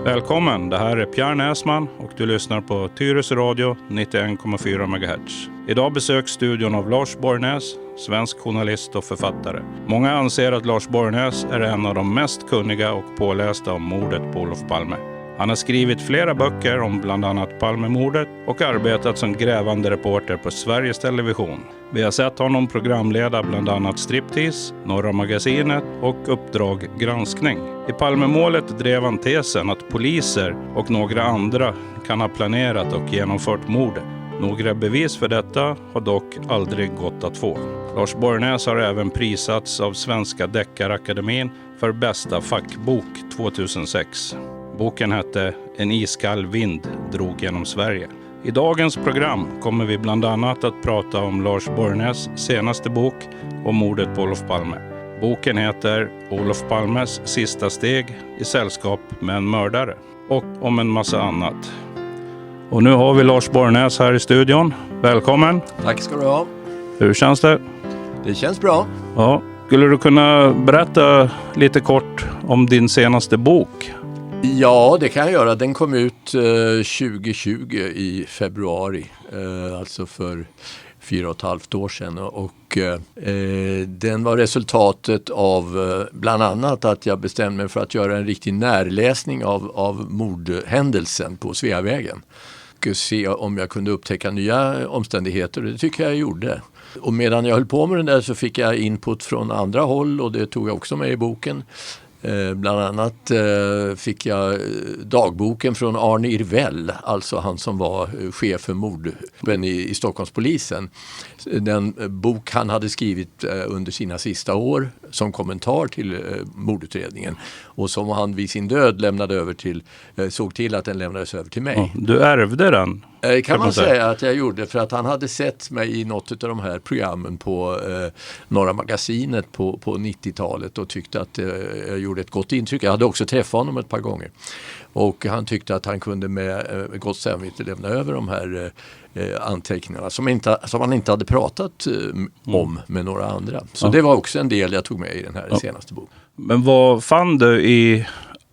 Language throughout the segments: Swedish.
Välkommen, det här är Pierre Näsman och du lyssnar på Tyresö Radio 91,4 MHz. Idag besöks studion av Lars Borgnäs, svensk journalist och författare. Många anser att Lars Borgnäs är en av de mest kunniga och pålästa om mordet på Olof Palme. Han har skrivit flera böcker om bland annat Palmemordet och arbetat som grävande reporter på Sveriges Television. Vi har sett honom programleda bland annat Striptease, Norra Magasinet och Uppdrag Granskning. I Palmemålet drev han tesen att poliser och några andra kan ha planerat och genomfört mordet. Några bevis för detta har dock aldrig gått att få. Lars Borgnäs har även prisats av Svenska Deckarakademin för bästa fackbok 2006. Boken hette En iskall vind drog genom Sverige. I dagens program kommer vi bland annat att prata om Lars Borgnäs senaste bok om mordet på Olof Palme. Boken heter Olof Palmes sista steg i sällskap med en mördare och om en massa annat. Och nu har vi Lars Borgnäs här i studion. Välkommen. Tack ska du ha. Hur känns det? Det känns bra. Ja. Skulle du kunna berätta lite kort om din senaste bok? Ja, det kan jag göra. Den kom ut 2020 i februari, alltså för 4,5 år sedan. Och den var resultatet av bland annat att jag bestämde mig för att göra en riktig närläsning av mordhändelsen på Sveavägen. Och se om jag kunde upptäcka nya omständigheter, och det tycker jag gjorde. Och medan jag höll på med den där så fick jag input från andra håll, och det tog jag också med i boken. Bland annat fick jag dagboken från Arne Irvell, alltså han som var chef för morden i Stockholmspolisen. Den bok han hade skrivit under sina sista år som kommentar till mordutredningen, och som han vid sin död lämnade över till, såg till att den lämnades över till mig. Ja, du ärvde den? Kan man säga att jag gjorde, för att han hade sett mig i något av de här programmen på Norra Magasinet på 90-talet och tyckte att jag gjorde ett gott intryck. Jag hade också träffat honom ett par gånger, och han tyckte att han kunde med gott samvete lämna över de här anteckningarna som han inte hade pratat om med några andra. Så det var också en del jag tog med i den här senaste boken. Men vad fann du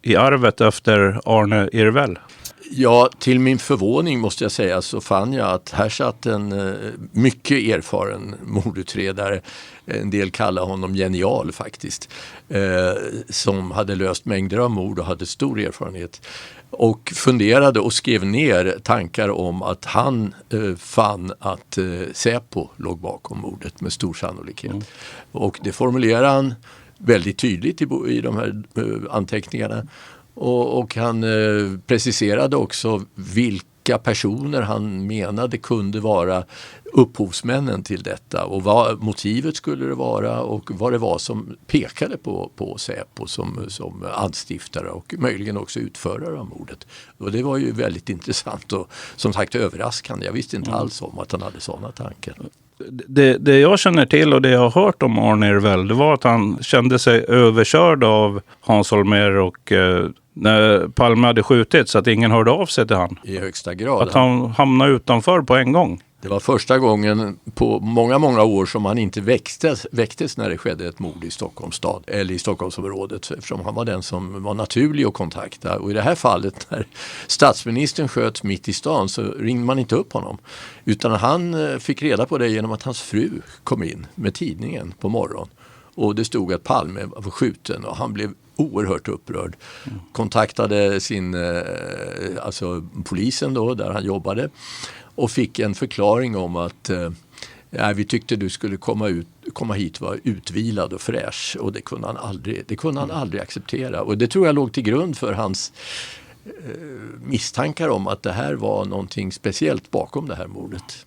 i arvet efter Arne Irvell? Ja, till min förvåning måste jag säga så fann jag att här satt en mycket erfaren mordutredare, en del kallar honom genial faktiskt, som hade löst mängder av mord och hade stor erfarenhet. Och funderade och skrev ner tankar om att han fann att Säpo låg bakom mordet med stor sannolikhet. Och det formulerade han väldigt tydligt i de här anteckningarna. Och han preciserade också vilka personer han menade kunde vara upphovsmännen till detta, och vad motivet skulle det vara, och vad det var som pekade på Säpo som anstiftare och möjligen också utförare av mordet. Och det var ju väldigt intressant och som sagt överraskande. Jag visste inte alls om att han hade sådana tankar. Det jag känner till och det jag har hört om Arne Irvell, det var att han kände sig överkörd av Hans Holmér och när Palme hade skjutit, så att ingen hörde av sig till han. I högsta grad. Att han hamnade utanför på en gång. Det var första gången på många år som han inte väcktes när det skedde ett mord i Stockholms stad eller i Stockholmsområdet, eftersom han var den som var naturlig att kontakta. Och i det här fallet, när statsministern sköts mitt i stan, så ringde man inte upp honom, utan han fick reda på det genom att hans fru kom in med tidningen på morgonen. Och det stod att Palme var skjuten, och han blev oerhört upprörd. Kontaktade alltså polisen då, där han jobbade, och fick en förklaring om att vi tyckte du skulle komma hit och vara utvilad och fräsch, och det kunde han aldrig acceptera. Och det tror jag låg till grund för hans misstankar om att det här var någonting speciellt bakom det här mordet.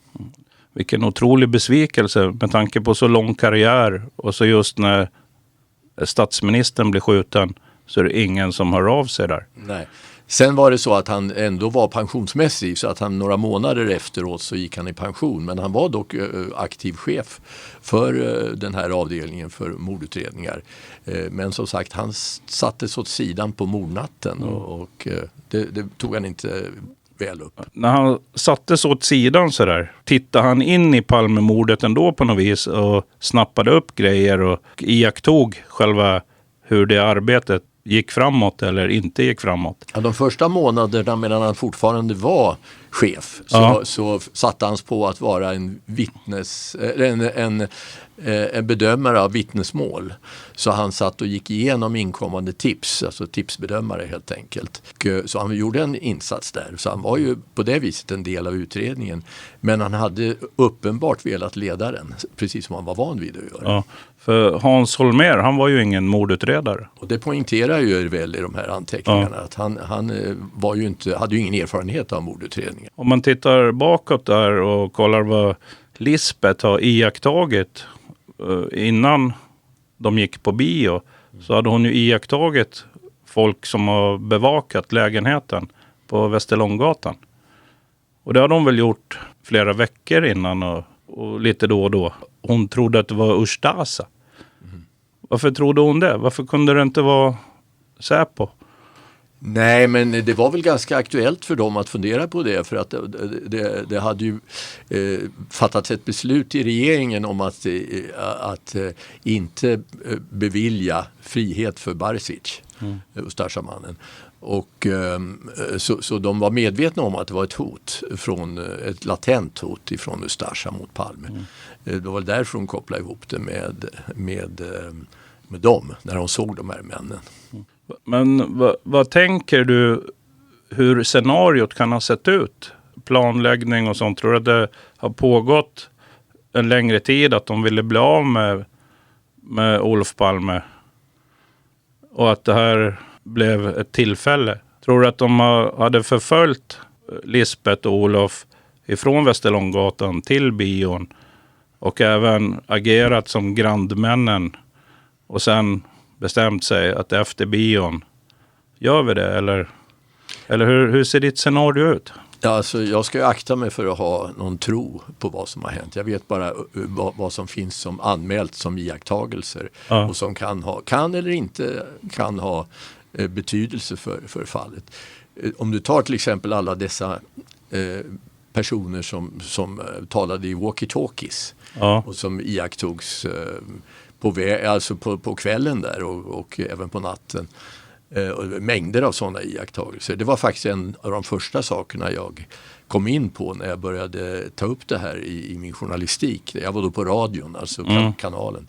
Vilken otrolig besvikelse med tanke på så lång karriär, och så just när statsministern blir skjuten så är det ingen som hör av sig där. Nej. Sen var det så att han ändå var pensionsmässig, så att han några månader efteråt så gick han i pension, men han var dock aktiv chef för den här avdelningen för mordutredningar. Men som sagt, han sattes åt sidan på mordnatten och det tog han inte väl upp. När han sattes åt sidan så där, tittade han in i Palmemordet ändå på något vis och snappade upp grejer och iakttog själva hur det arbetet gick framåt eller inte gick framåt? Ja, de första månaderna medan han fortfarande var chef så satte han på att vara en bedömare av vittnesmål. Så han satt och gick igenom inkommande tips, alltså tipsbedömare helt enkelt. Så han gjorde en insats där. Så han var ju på det viset en del av utredningen. Men han hade uppenbart velat leda den, precis som han var van vid att göra. Ja, för Hans Holmér, han var ju ingen mordutredare. Och det poängterar ju väl i de här anteckningarna att han var ju hade ju ingen erfarenhet av mordutredningen. Om man tittar bakåt där och kollar vad Lisbeth har iakttagit innan de gick på bio, så hade hon ju iakttagit folk som har bevakat lägenheten på Västerlånggatan. Och det hade hon väl gjort flera veckor innan och lite då och då. Hon trodde att det var Ustasa. Varför trodde hon det? Varför kunde det inte vara Säpo? Nej, men det var väl ganska aktuellt för dem att fundera på det, för att det hade ju fattats ett beslut i regeringen om att inte bevilja frihet för Barisic, Ustasja-mannen. Och så de var medvetna om att det var ett latent hot ifrån Ustasja mot Palme. Det var därför de kopplade ihop det med dem när de såg de här männen. Men vad tänker du hur scenariot kan ha sett ut? Planläggning och sånt. Tror du att det har pågått en längre tid att de ville bli av med Olof Palme? Och att det här blev ett tillfälle? Tror du att de hade förföljt Lisbeth och Olof ifrån Västerlånggatan till bion och även agerat som grandmännen och sen bestämt sig att efter bion gör vi det? Eller hur ser ditt scenario ut? Ja, alltså, jag ska ju akta mig för att ha någon tro på vad som har hänt. Jag vet bara vad som finns som anmält som iakttagelser och som kan eller inte kan ha betydelse för fallet. Om du tar till exempel alla dessa personer som talade i walkie-talkies och som iakttogs på kvällen där och även på natten. Mängder av sådana iakttagelser. Det var faktiskt en av de första sakerna jag kom in på när jag började ta upp det här i min journalistik. Jag var då på radion, alltså kanalen.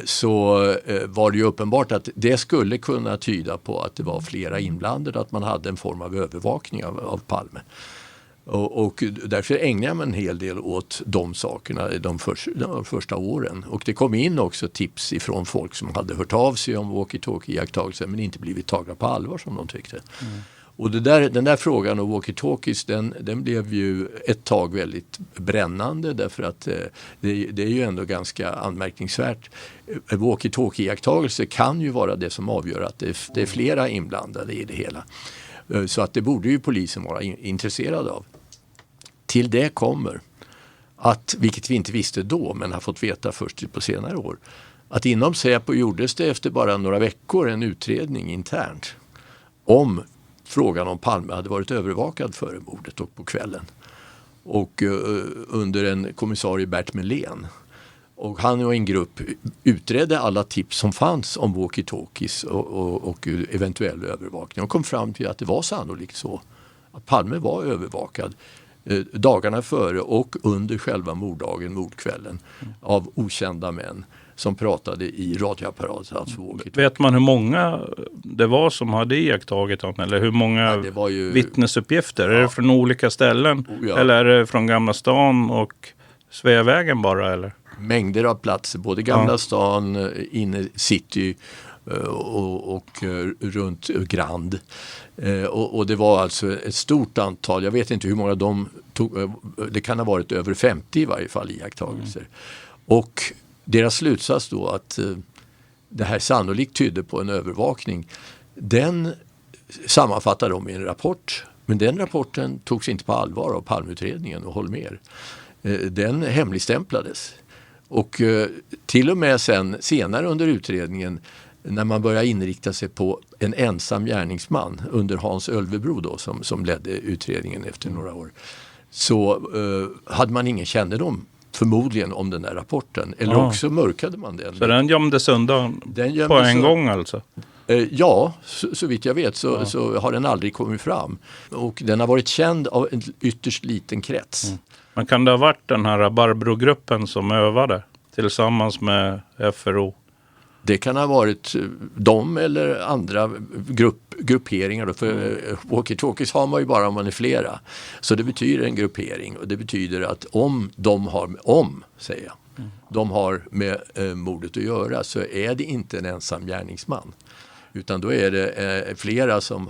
Så var det ju uppenbart att det skulle kunna tyda på att det var flera inblandade, att man hade en form av övervakning av Palme. Och därför ägnar jag mig en hel del åt de sakerna de första åren. Och det kom in också tips ifrån folk som hade hört av sig om walkie-talkie-iakttagelser men inte blivit tagna på allvar som de tyckte. Och den där frågan om walkie-talkies den blev ju ett tag väldigt brännande, därför att det är ju ändå ganska anmärkningsvärt. Walkie-talkie-iakttagelser kan ju vara det som avgör att det är flera inblandade i det hela. Så att det borde ju polisen vara intresserad av. Till det kommer att, vilket vi inte visste då men har fått veta först på senare år, att inom Säpo gjordes det efter bara några veckor en utredning internt om frågan om Palme hade varit övervakad före mordet och på kvällen. Och under en kommissarie Bert Melén. Och han och en grupp utredde alla tips som fanns om walkie-talkies och eventuell övervakning. Och kom fram till att det var sannolikt så. Att Palme var övervakad dagarna före och under själva mordkvällen av okända män som pratade i radioapparat. Alltså vet man hur många det var som hade iakttagit honom? Eller hur många vittnesuppgifter? Är det från olika ställen? Eller är det från Gamla stan och Sveavägen bara? Eller? Mängder av platser, både Gamla stan, inne city och runt Grand. Och det var alltså ett stort antal, jag vet inte hur många de tog, det kan ha varit över 50 i varje fall iakttagelser. Och deras slutsats då att det här sannolikt tydde på en övervakning, den sammanfattar de i en rapport. Men den rapporten togs inte på allvar av Palmeutredningen och Holmér. Den hemligstämplades. Och till och med senare under utredningen, när man börjar inrikta sig på en ensam gärningsman under Hans Ölvebro då, som ledde utredningen efter några år, så hade man ingen kännedom förmodligen om den där rapporten. Eller också mörkade man den. Så den gömdes undan på en gång alltså? Ja, så vitt jag vet så har den aldrig kommit fram. Och den har varit känd av en ytterst liten krets. Mm. Men kan det ha varit den här Barbro-gruppen som övade tillsammans med FRO? Det kan ha varit de eller andra grupperingar. Då. För walkie-talkies har man ju bara om man är flera. Så det betyder en gruppering. Och det betyder att om de har med mordet att göra, så är det inte en ensam gärningsman. Utan då är det flera som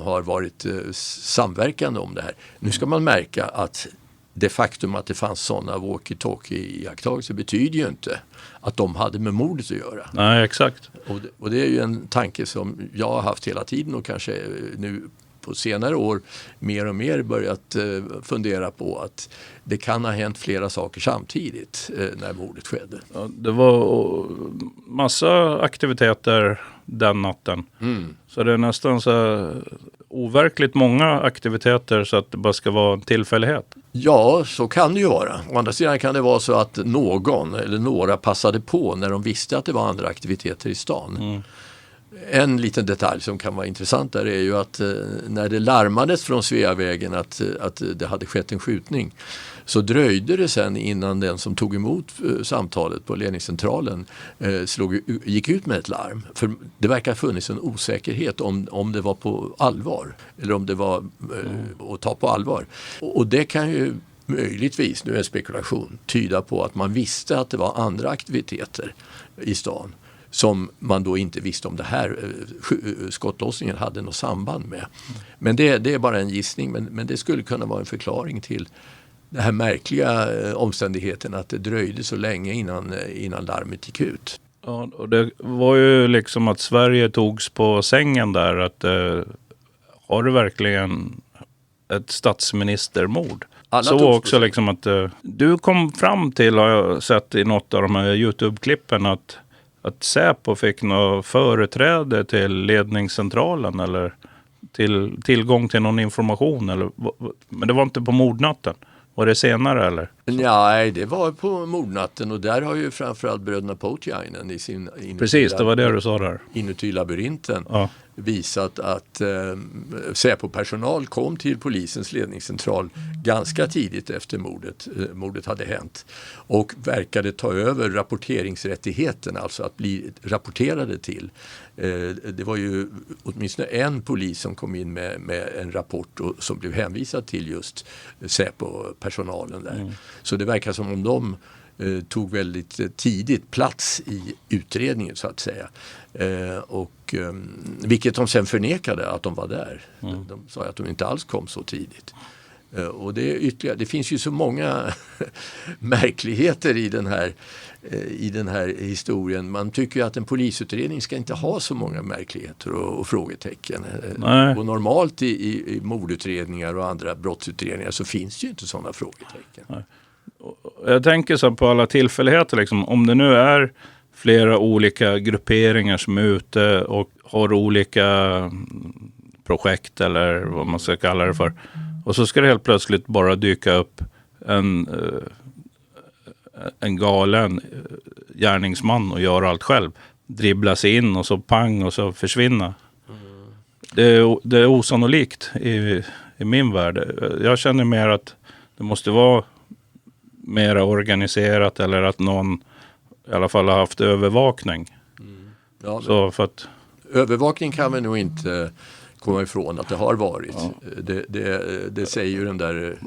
har varit samverkande om det här. Nu ska man märka att det faktum att det fanns sådana walkie-talkie-iakttagelser betyder ju inte att de hade med mordet att göra. Nej, exakt. Och det är ju en tanke som jag har haft hela tiden och kanske nu på senare år mer och mer börjat fundera på att det kan ha hänt flera saker samtidigt när mordet skedde. Ja, det var massa aktiviteter den natten. Så det är nästan så overkligt många aktiviteter så att det bara ska vara en tillfällighet. Ja, så kan det ju vara. Å andra sidan kan det vara så att någon eller några passade på när de visste att det var andra aktiviteter i stan. En liten detalj som kan vara intressant där är ju att när det larmades från Sveavägen att det hade skett en skjutning, så dröjde det sen innan den som tog emot samtalet på ledningscentralen gick ut med ett larm. För det verkar ha funnits en osäkerhet om det var på allvar eller om det var att ta på allvar. Och det kan ju möjligtvis, nu är en spekulation, tyda på att man visste att det var andra aktiviteter i stan som man då inte visste om det här skottlossningen hade något samband med. Men det är bara en gissning, men det skulle kunna vara en förklaring till den här märkliga omständigheten att det dröjde så länge innan larmet gick ut. Ja, och det var ju liksom att Sverige togs på sängen där, att har du verkligen ett statsministermord? Alla så också liksom att du kom fram till, har jag sett i något av de här YouTube-klippen, att Säpo fick något företräde till ledningscentralen eller tillgång till någon information. Men det var inte på mordnatten. Var det senare eller? Nej, det var på mordnatten och där har ju framförallt bröderna Poutiainen i sin Precis, det var det du sa där. Inuti labyrinten visat att Säpo-personal kom till polisens ledningscentral ganska tidigt efter mordet hade hänt och verkade ta över rapporteringsrättigheten, alltså att bli rapporterade till. Det var ju åtminstone en polis som kom in med en rapport som blev hänvisad till just Säpo-personalen där. Så det verkar som om de tog väldigt tidigt plats i utredningen så att säga. Vilket de sen förnekade att de var där. De sa att de inte alls kom så tidigt. Och det finns ju så många märkligheter i den här historien. Man tycker ju att en polisutredning ska inte ha så många märkligheter och frågetecken. Nej. Och normalt i mordutredningar och andra brottsutredningar så finns det ju inte sådana frågetecken. Nej. Jag tänker så på alla tillfälligheter liksom. Om det nu är flera olika grupperingar som är ute och har olika projekt eller vad man ska kalla det för. Och så ska det helt plötsligt bara dyka upp en galen gärningsman och göra allt själv. Dribbla sig in och så pang och så försvinna. Det är osannolikt i min värld. Jag känner mer att det måste vara mer organiserat eller att någon i alla fall har haft övervakning. Ja, så för att övervakning kan vi nog inte komma ifrån att det har varit. Ja. Det säger ju den där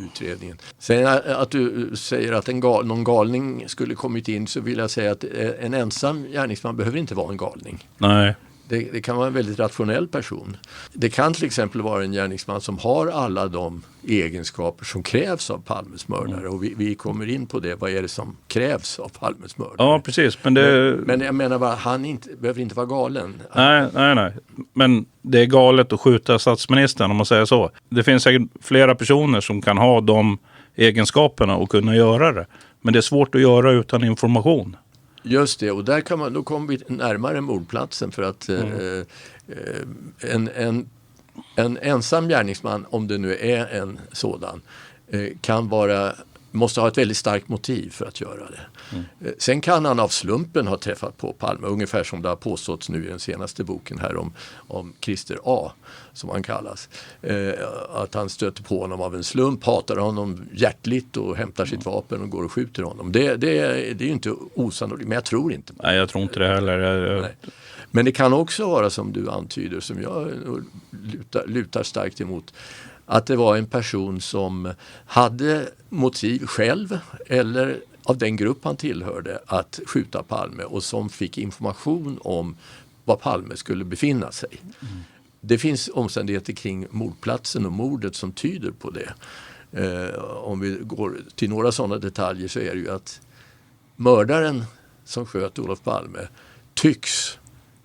utredningen. Sen att du säger att någon galning skulle kommit in, så vill jag säga att en ensam gärningsman behöver inte vara en galning. Nej. Det kan vara en väldigt rationell person. Det kan till exempel vara en gärningsman som har alla de egenskaper som krävs av Palmes mördare. Och vi kommer in på det. Vad är det som krävs av Palmes mördare? Ja, precis. Men jag menar bara, han behöver inte vara galen. Nej. Men det är galet att skjuta statsministern, om man säger så. Det finns säkert flera personer som kan ha de egenskaperna och kunna göra det. Men det är svårt att göra utan information. Just det, och där då kommer vi närmare mordplatsen för att en ensam gärningsman, om det nu är en sådan, kan vara måste ha ett väldigt starkt motiv för att göra det. Sen kan han av slumpen ha träffat på Palme, ungefär som det har påståtts nu i den senaste boken här om Christer A, som han kallas. Att han stöter på honom av en slump, hatar honom hjärtligt och hämtar sitt vapen och går och skjuter honom. Det är ju inte osannolikt, men jag tror inte. Nej, jag tror inte det heller. Nej. Men det kan också vara som du antyder, som jag lutar starkt emot, att det var en person som hade motiv själv eller av den grupp han tillhörde att skjuta Palme och som fick information om var Palme skulle befinna sig. Det finns omständigheter kring mordplatsen och mordet som tyder på det. Om vi går till några sådana detaljer så är det ju att mördaren som sköt Olof Palme tycks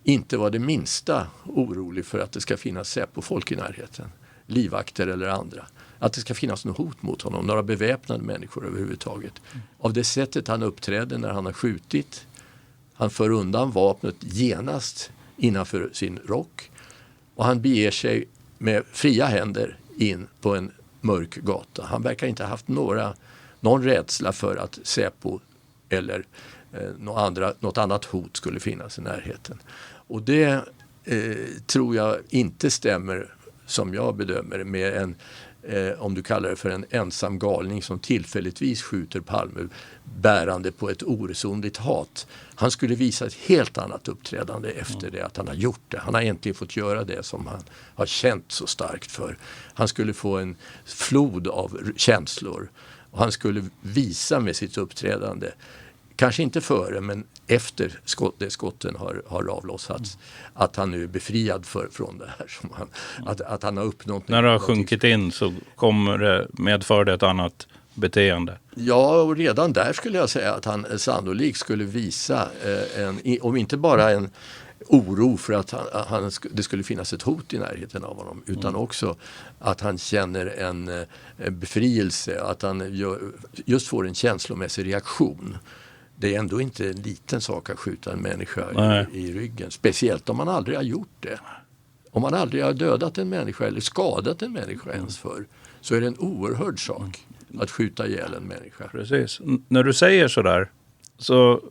inte vara det minsta orolig för att det ska finnas Säpo-folk i närheten. Livvakter eller andra. Att det ska finnas något hot mot honom, några beväpnade människor överhuvudtaget. Av det sättet han uppträder när han har skjutit, han för undan vapnet genast innanför sin rock och han beger sig med fria händer in på en mörk gata. Han verkar inte ha haft någon rädsla för att Säpo eller något annat hot skulle finnas i närheten. Och det tror jag inte stämmer, som jag bedömer, med en, om du kallar det för en ensam galning som tillfälligtvis skjuter Palme bärande på ett oresonligt hat. Han skulle visa ett helt annat uppträdande efter det att han har gjort det. Han har äntligen fått göra det som han har känt så starkt för. Han skulle få en flod av känslor och han skulle visa med sitt uppträdande, kanske inte före men efter skotten har avlossats, att han nu är befriad från det här. Som att han har uppnått. När det har sjunkit in så medför det ett annat beteende. Ja, och redan där skulle jag säga att han sannolikt skulle visa om inte bara en oro för att det skulle finnas ett hot i närheten av honom, utan också att han känner en befrielse, att han just får en känslomässig reaktion. Det är ändå inte en liten sak att skjuta en människa i ryggen. Speciellt om man aldrig har gjort det. Om man aldrig har dödat en människa eller skadat en människa ens för, så är det en oerhörd sak att skjuta ihjäl en människa. Precis. När du säger sådär så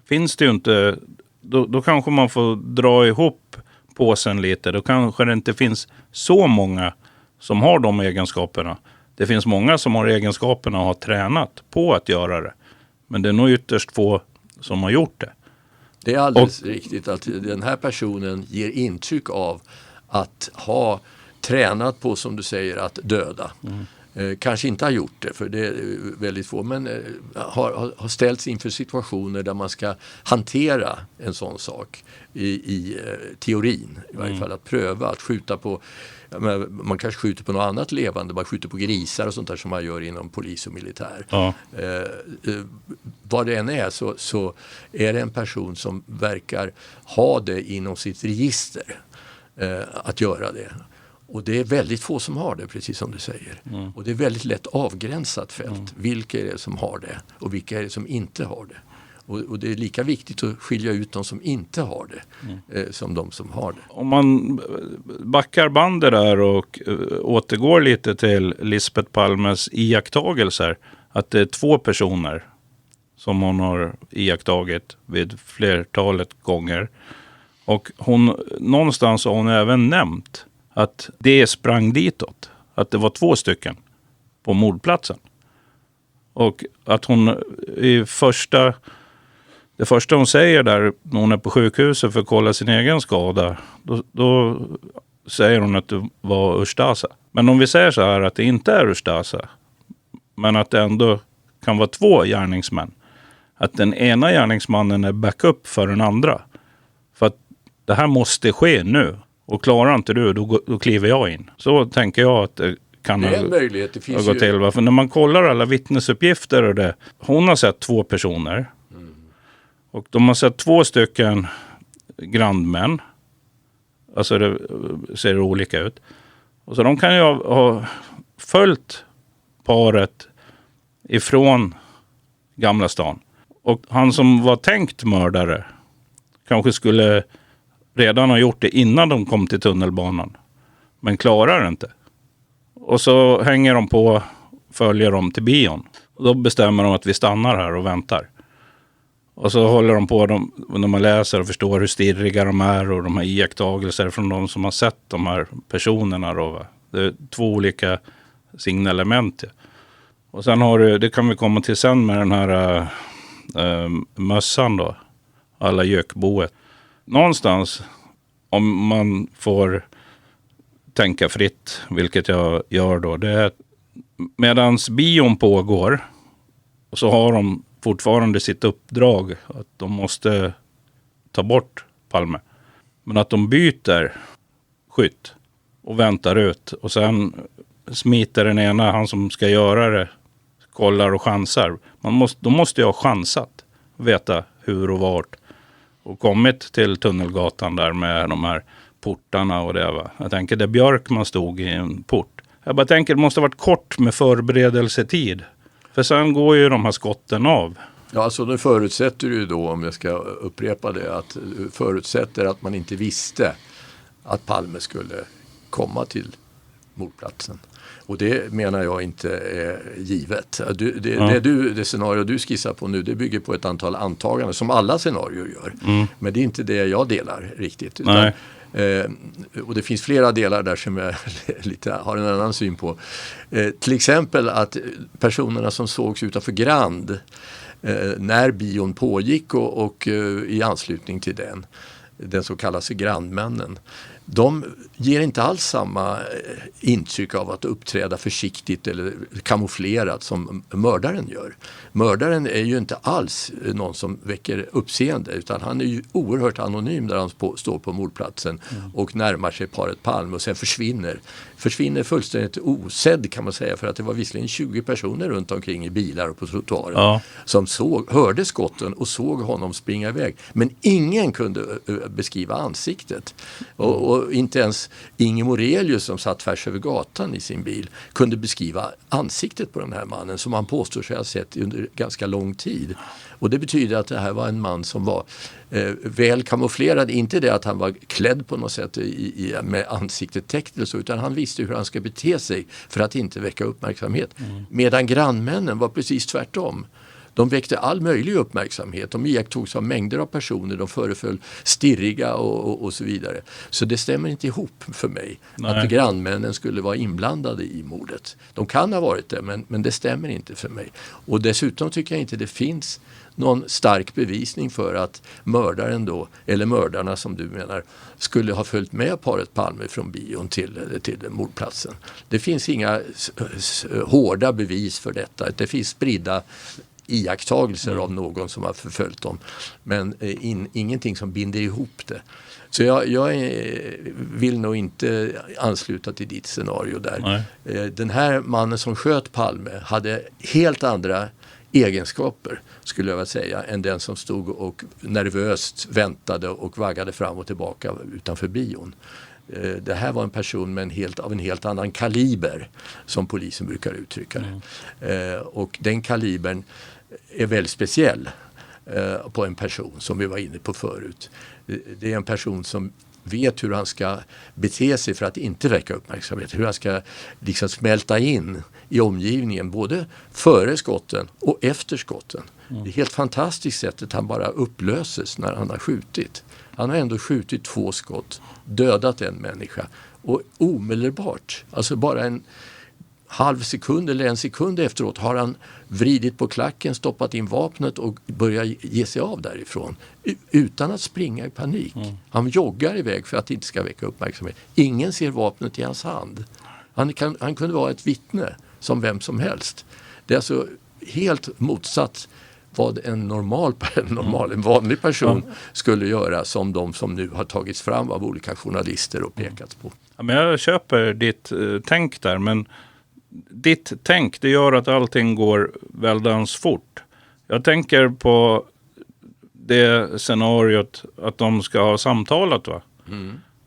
finns det ju inte... Då kanske man får dra ihop påsen lite. Då kanske det inte finns så många som har de egenskaperna. Det finns många som har egenskaperna och har tränat på att göra det. Men det är nog ytterst få som har gjort det. Det är alldeles riktigt att den här personen ger intryck av att ha tränat på, som du säger, att döda. Kanske inte har gjort det, för det är väldigt få, men har ställts inför situationer där man ska hantera en sån sak i teorin. I varje fall att pröva att skjuta på, man kanske skjuter på något annat levande, man skjuter på grisar och sånt där som man gör inom polis och militär. Ja. Vad det än är så är det en person som verkar ha det inom sitt register att göra det. Och det är väldigt få som har det, precis som du säger. Och det är väldigt lätt avgränsat fält. Vilka är det som har det och vilka är det som inte har det? Och det är lika viktigt att skilja ut de som inte har det som de som har det. Om man backar bandet där och återgår lite till Lisbeth Palmes iakttagelser, att det är 2 personer som hon har iakttagit vid flertalet gånger. Och någonstans har hon även nämnt att det sprang ditåt. Att det var 2 stycken på mordplatsen. Och att hon det första hon säger där när hon är på sjukhuset för att kolla sin egen skada, då säger hon att det var Ustasa. Men om vi säger så här att det inte är Ustasa, men att det ändå kan vara 2 gärningsmän. Att den ena gärningsmannen är backup för den andra. För att det här måste ske nu. Och klarar inte du, då kliver jag in. Så tänker jag att det kan det är en möjlighet. Det finns gå till. För när man kollar alla vittnesuppgifter och det. Hon har sett 2 personer. Och de har sett 2 stycken grandmän. Alltså det ser olika ut. Och så de kan ju ha följt paret ifrån Gamla stan. Och han som var tänkt mördare kanske skulle redan ha gjort det innan de kom till tunnelbanan. Men klarar det inte. Och så hänger de på, följer dem till bion. Och då bestämmer de att vi stannar här och väntar. Och så håller de på när man läser och förstår hur stirriga de är och de här iakttagelser från de som har sett de här personerna då, va? Det är 2 olika signalement. Ja. Och sen har du, det kan vi komma till sen med den här mössan då. Alla gökboet. Någonstans, om man får tänka fritt, vilket jag gör då, det är att medans bion pågår och så har de fortfarande sitt uppdrag att de måste ta bort Palme. Men att de byter skytt och väntar ut och sen smiter den ena, han som ska göra det, kollar och chansar. De måste ju ha chansat, veta hur och vart och kommit till Tunnelgatan där med de här portarna och det, va. Jag tänker där Björkman stod i en port. Jag bara tänker det måste ha varit kort med förberedelsetid. För sen går ju de här skotten av. Ja, alltså det förutsätter ju då, om jag ska upprepa det, att förutsätter att man inte visste att Palme skulle komma till mordplatsen. Och det menar jag inte är givet. Det scenario du skissar på nu, det bygger på ett antal antaganden som alla scenarier gör. Men det är inte det jag delar riktigt. Utan, och det finns flera delar där som jag lite har en annan syn på. Till exempel att personerna som sågs utanför Grand när bion pågick och i anslutning till den så kallas grandmännen, de ger inte alls samma intryck av att uppträda försiktigt eller kamouflerat som mördaren gör. Mördaren är ju inte alls någon som väcker uppseende, utan han är ju oerhört anonym där han står på mordplatsen och närmar sig paret Palme och sen försvinner fullständigt osedd, kan man säga, för att det var visserligen 20 personer runt omkring i bilar och på trottoaren som hörde skotten och såg honom springa iväg. Men ingen kunde beskriva ansiktet. Och inte ens Inge Morelius som satt tvärs över gatan i sin bil kunde beskriva ansiktet på den här mannen som han påstår sig ha sett under ganska lång tid. Och det betyder att det här var en man som var väl kamouflerad. Inte det att han var klädd på något sätt med ansiktet täckt eller så, utan han visste hur han ska bete sig för att inte väcka uppmärksamhet. Medan grannmännen var precis tvärtom. De väckte all möjlig uppmärksamhet. De iakttogs av mängder av personer. De föreföll stirriga och så vidare. Så det stämmer inte ihop för mig. Att grannmännen skulle vara inblandade i mordet. De kan ha varit det, men det stämmer inte för mig. Och dessutom tycker jag inte det finns någon stark bevisning för att mördaren då, eller mördarna som du menar, skulle ha följt med paret Palme från bion till mordplatsen. Det finns inga hårda bevis för detta. Det finns spridda iakttagelser av någon som har förföljt dem, men ingenting som binder ihop det. Så jag vill nog inte ansluta till ditt scenario där. Den här mannen som sköt Palme hade helt andra egenskaper, skulle jag vilja säga, än den som stod och nervöst väntade och vaggade fram och tillbaka utanför bion. Det här var en person med av en helt annan kaliber, som polisen brukar uttrycka det. Och den kalibern är väldigt speciell på en person som vi var inne på förut. Det är en person som vet hur han ska bete sig för att inte väcka uppmärksamhet. Hur han ska liksom smälta in i omgivningen både före skotten och efter skotten. Det är helt fantastiskt sättet han bara upplöses när han har skjutit. Han har ändå skjutit 2 skott, dödat en människa och omedelbart, alltså bara en halv sekund eller en sekund efteråt har han vridit på klacken, stoppat in vapnet och börjat ge sig av därifrån utan att springa i panik. Han joggar iväg för att det inte ska väcka uppmärksamhet. Ingen ser vapnet i hans hand. Han kunde vara ett vittne som vem som helst. Det är alltså helt motsatt vad en vanlig person skulle göra, som de som nu har tagits fram av olika journalister och pekats på. Ja, men jag köper ditt tänk där, men ditt tänk, det gör att allting går väldigt fort. Jag tänker på det scenariot att de ska ha samtalat, va?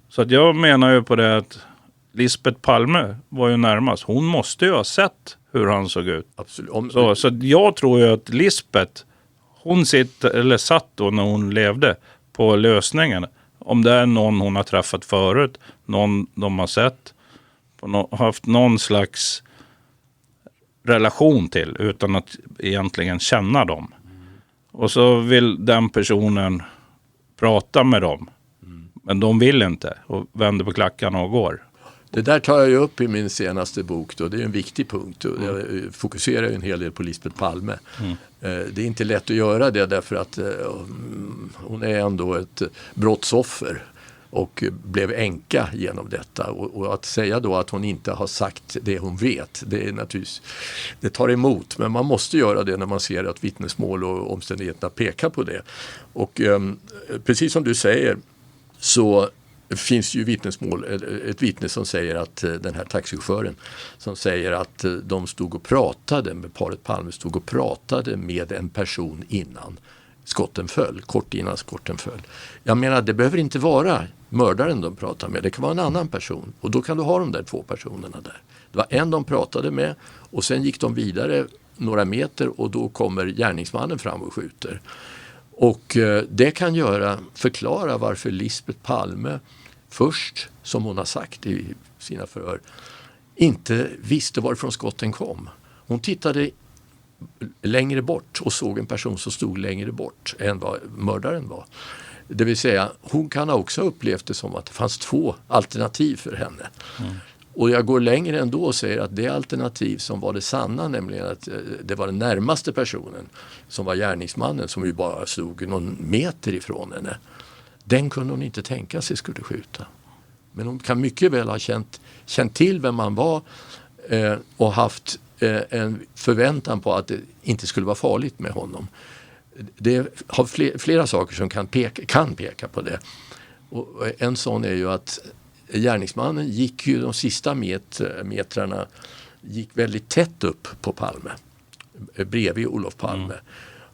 Så att jag menar ju på det att Lisbeth Palme var ju närmast. Hon måste ju ha sett hur han såg ut. Absolut. Så jag tror ju att Lisbeth, hon satt då när hon levde på lösningen. Om det är någon hon har träffat förut, någon de har sett, haft någon slags relation till utan att egentligen känna dem. Och så vill den personen prata med dem. Men de vill inte och vänder på klackarna och går. Det där tar jag ju upp i min senaste bok då. Det är en viktig punkt. Jag fokuserar ju en hel del på Lisbeth Palme. Det är inte lätt att göra det därför att hon är ändå ett brottsoffer och blev änka genom detta. Och att säga då att hon inte har sagt det hon vet, det är naturligtvis, det tar emot. Men man måste göra det när man ser att vittnesmål och omständigheterna pekar på det. Och precis som du säger så finns ju vittnesmål, ett vittne som säger att den här taxichauffören som säger att de stod och pratade med paret Palme, stod och pratade med en person innan skotten föll, kort innan skotten föll. Jag menar, det behöver inte vara mördaren de pratar med, det kan vara en annan person och då kan du ha de där två personerna där. Det var en de pratade med och sen gick de vidare några meter och då kommer gärningsmannen fram och skjuter. Och det kan förklara varför Lisbeth Palme först, som hon har sagt i sina förhör, inte visste varifrån skotten kom. Hon tittade längre bort och såg en person som stod längre bort än vad mördaren var. Det vill säga, hon kan också ha upplevt det som att det fanns två alternativ för henne. Och jag går längre ändå och säger att det alternativ som var det sanna, nämligen att det var den närmaste personen som var gärningsmannen som ju bara stod någon meter ifrån henne. Den kunde hon inte tänka sig skulle skjuta. Men hon kan mycket väl ha känt till vem man var och haft en förväntan på att det inte skulle vara farligt med honom. Det har flera saker som kan peka på det. Och en sån är ju att gärningsmannen gick ju de sista metrarna gick väldigt tätt upp på Palme, bredvid Olof Palme.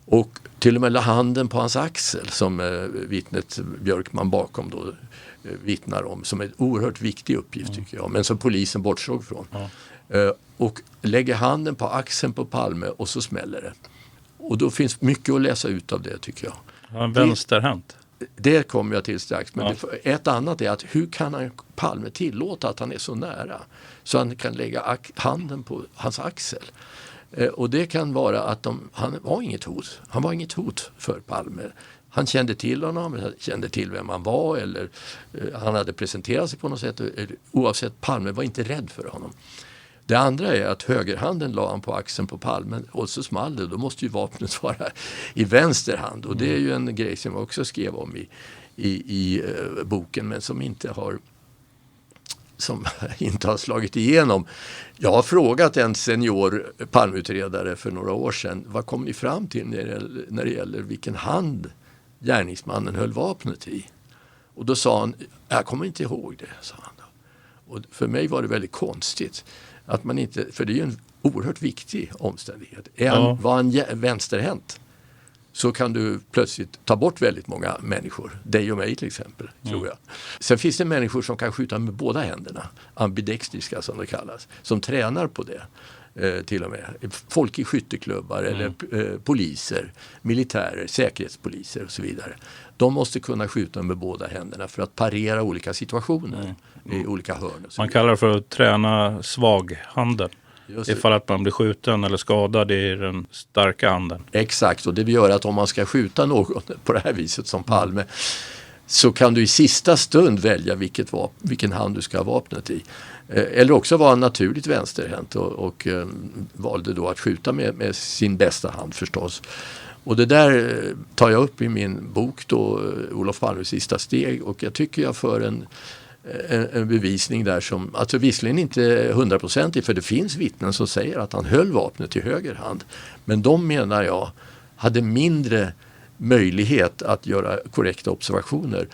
Och till och med la handen på hans axel som vittnet Björkman bakom då vittnar om som en oerhört viktig uppgift tycker jag, men som polisen bortsåg från. Och lägger handen på axeln på Palme och så smäller det. Och då finns mycket att läsa ut av det tycker jag. Ja, vänsterhänt. Det kommer jag till strax. Men ett annat är att hur kan Palme tillåta att han är så nära så han kan lägga handen på hans axel. Och det kan vara att han var inget hot. Han var inget hot för Palme. Han kände till honom, kände till vem han var eller han hade presenterat sig på något sätt. Oavsett, Palme var inte rädd för honom. Det andra är att högerhanden la han på axeln på Palme och så small det. Då måste ju vapnet vara i vänster hand. Och det är ju en grej som jag också skrev om i boken men som inte har slagit igenom. Jag har frågat en senior Palmeutredare för några år sedan, vad kom ni fram till när det gäller vilken hand gärningsmannen höll vapnet i? Och då sa han, jag kommer inte ihåg det, sa han då. Och för mig var det väldigt konstigt att man inte, för det är ju en oerhört viktig omständighet. Var han vänsterhänt så kan du plötsligt ta bort väldigt många människor. Dig och mig till exempel, tror jag. Sen finns det människor som kan skjuta med båda händerna. Ambidextriska som det kallas. Som tränar på det. Till och med. Folk i skytteklubbar eller poliser, militärer, säkerhetspoliser och så vidare. De måste kunna skjuta med båda händerna för att parera olika situationer i olika hörn. Man kallar det för att träna svaghanden. Ifall att man blir skjuten eller skadad i den starka handen. Exakt, och det gör att om man ska skjuta någon på det här viset som Palme så kan du i sista stund välja vilken hand du ska ha vapnet i. Eller också var han naturligt vänsterhänt och valde då att skjuta med sin bästa hand förstås. Och det där tar jag upp i min bok då, Olof Palmes sista steg, och jag tycker jag för en bevisning där som, alltså visserligen inte 100% för det finns vittnen som säger att han höll vapnet i höger hand. Men de menar jag hade mindre möjlighet att göra korrekta observationer.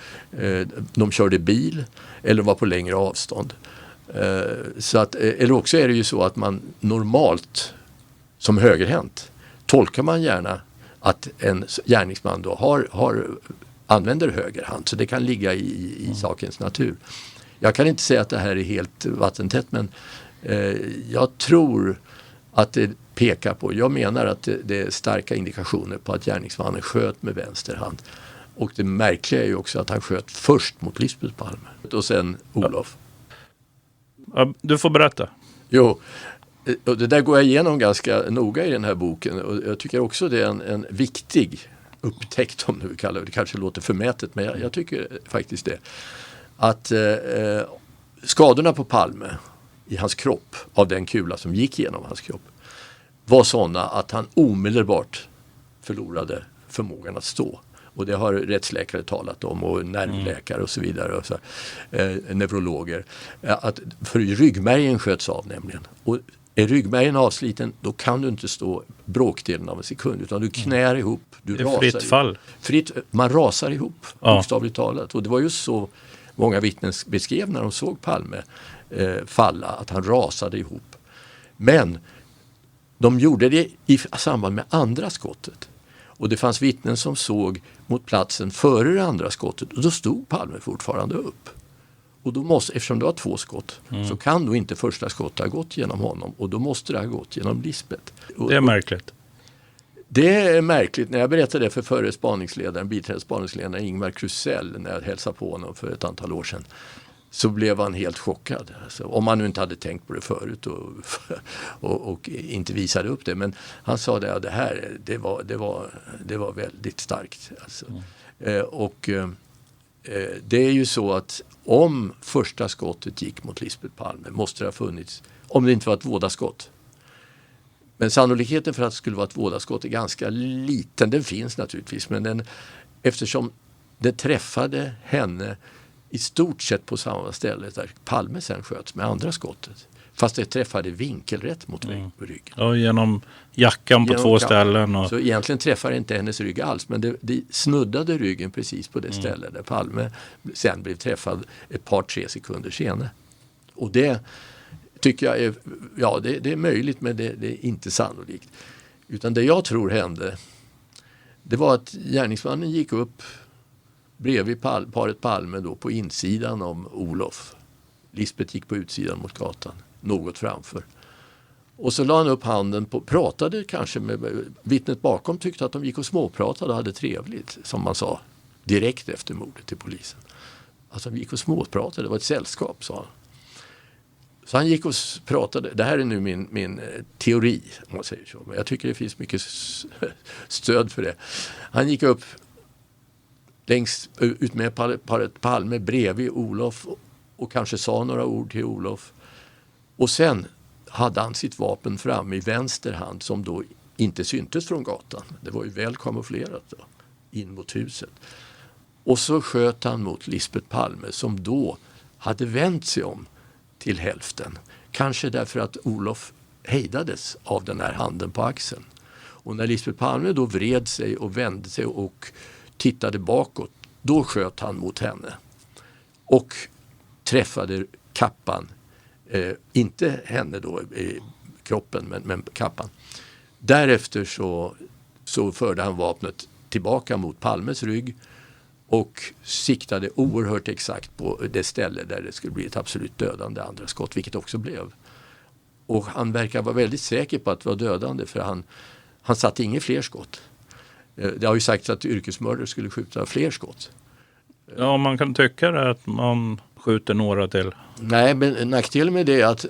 De körde bil eller var på längre avstånd. Så att, eller också är det ju så att man normalt som högerhänt tolkar man gärna att en gärningsman då använder höger hand, så det kan ligga i sakens natur. Jag kan inte säga att det här är helt vattentätt, men jag tror att det pekar på, jag menar att det är starka indikationer på att gärningsmannen sköt med vänster hand. Och det märkliga är ju också att han sköt först mot Lisbeth Palme och sen Olof. Ja, du får berätta. Jo, och det där går jag igenom ganska noga i den här boken, och jag tycker också det är en viktig upptäckt, om du kallar det. Det kanske låter förmätet, men jag tycker faktiskt det. Att skadorna på Palme i hans kropp, av den kula som gick genom hans kropp, var sådana att han omedelbart förlorade förmågan att stå. Och det har rättsläkare talat om, och nervläkare och så vidare, och så, neurologer. För ryggmärgen sköts av nämligen. Och är ryggmärgen avsliten, då kan du inte stå bråkdelen av en sekund, utan du knär ihop. Du det är fritt fall. Man rasar ihop, bokstavligt talat. Och det var ju så många vittnen beskrev när de såg Palme falla, att han rasade ihop. Men de gjorde det i samband med andra skottet. Och det fanns vittnen som såg mot platsen före det andra skottet, och då stod Palme fortfarande upp. Och då måste, eftersom det var 2 skott, så kan då inte första skottet ha gått genom honom, och då måste det ha gått genom Lisbeth. Det är märkligt. Det är märkligt. När jag berättade det för förre spaningsledaren, biträdande spaningsledaren Ingvar Krusell, när jag hälsade på honom för ett antal år sedan, så blev han helt chockad. Alltså, om man nu inte hade tänkt på det förut och inte visade upp det. Men han sa det var väldigt starkt. Alltså. Det är ju så att om första skottet gick mot Lisbeth Palme, måste det ha funnits, om det inte var ett vådaskott. Men sannolikheten för att det skulle vara ett vådaskott är ganska liten. Den finns naturligtvis, men eftersom det träffade henne i stort sett på samma ställe där Palme sen sköts med andra skottet. Fast det träffade vinkelrätt mot ryggen. Ja, genom jackan på 2 ställen. Och... Så egentligen träffade inte hennes rygg alls, men det snuddade ryggen precis på det ställe där Palme sen blev träffad ett par 3 sekunder senare. Och det tycker jag är, det är möjligt, men det är inte sannolikt. Utan det jag tror hände, det var att gärningsmannen gick upp bredvid paret Palme då på insidan om Olof. Lisbeth gick på utsidan mot gatan, något framför. Och så la han upp handen på, pratade kanske med vittnet bakom, tyckte att de gick och småpratade och hade trevligt, som man sa direkt efter mordet till polisen. Alltså de gick och småpratade, det var ett sällskap, sa han. Så han gick och pratade, det här är nu min teori, om man säger så, men jag tycker det finns mycket stöd för det. Han gick upp längst ut med paret Palme bredvid Olof och kanske sa några ord till Olof. Och sen hade han sitt vapen fram i vänster hand, som då inte syntes från gatan. Det var ju väl kamouflerat då, in mot huset. Och så sköt han mot Lisbeth Palme, som då hade vänt sig om till hälften. Kanske därför att Olof hejdades av den här handen på axeln. Och när Lisbeth Palme då vred sig och vände sig och tittade bakåt, då sköt han mot henne. Och träffade kappan. Inte henne då i kroppen, men kappan. Därefter så förde han vapnet tillbaka mot Palmes rygg och siktade oerhört exakt på det ställe där det skulle bli ett absolut dödande andra skott, vilket också blev. Och han verkar vara väldigt säker på att det var dödande, för han satte inga fler skott. Det har ju sagts att yrkesmördare skulle skjuta fler skott. Ja, man kan tycka det, att man skjuter några till. Nej, men nackdelen med det är att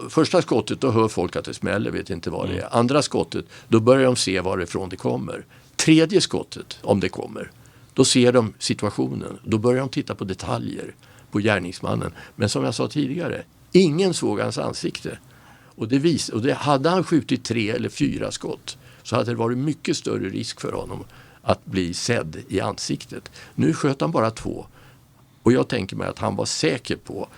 första skottet, då hör folk att det smäller, vet inte vad det är. Andra skottet, då börjar de se varifrån det kommer. Tredje skottet, om det kommer, då ser de situationen. Då börjar de titta på detaljer på gärningsmannen. Men som jag sa tidigare, ingen såg hans ansikte. Och det hade han skjutit 3 eller 4 skott, så hade det varit mycket större risk för honom att bli sedd i ansiktet. Nu sköt han bara 2. Och jag tänker mig att han var säker på,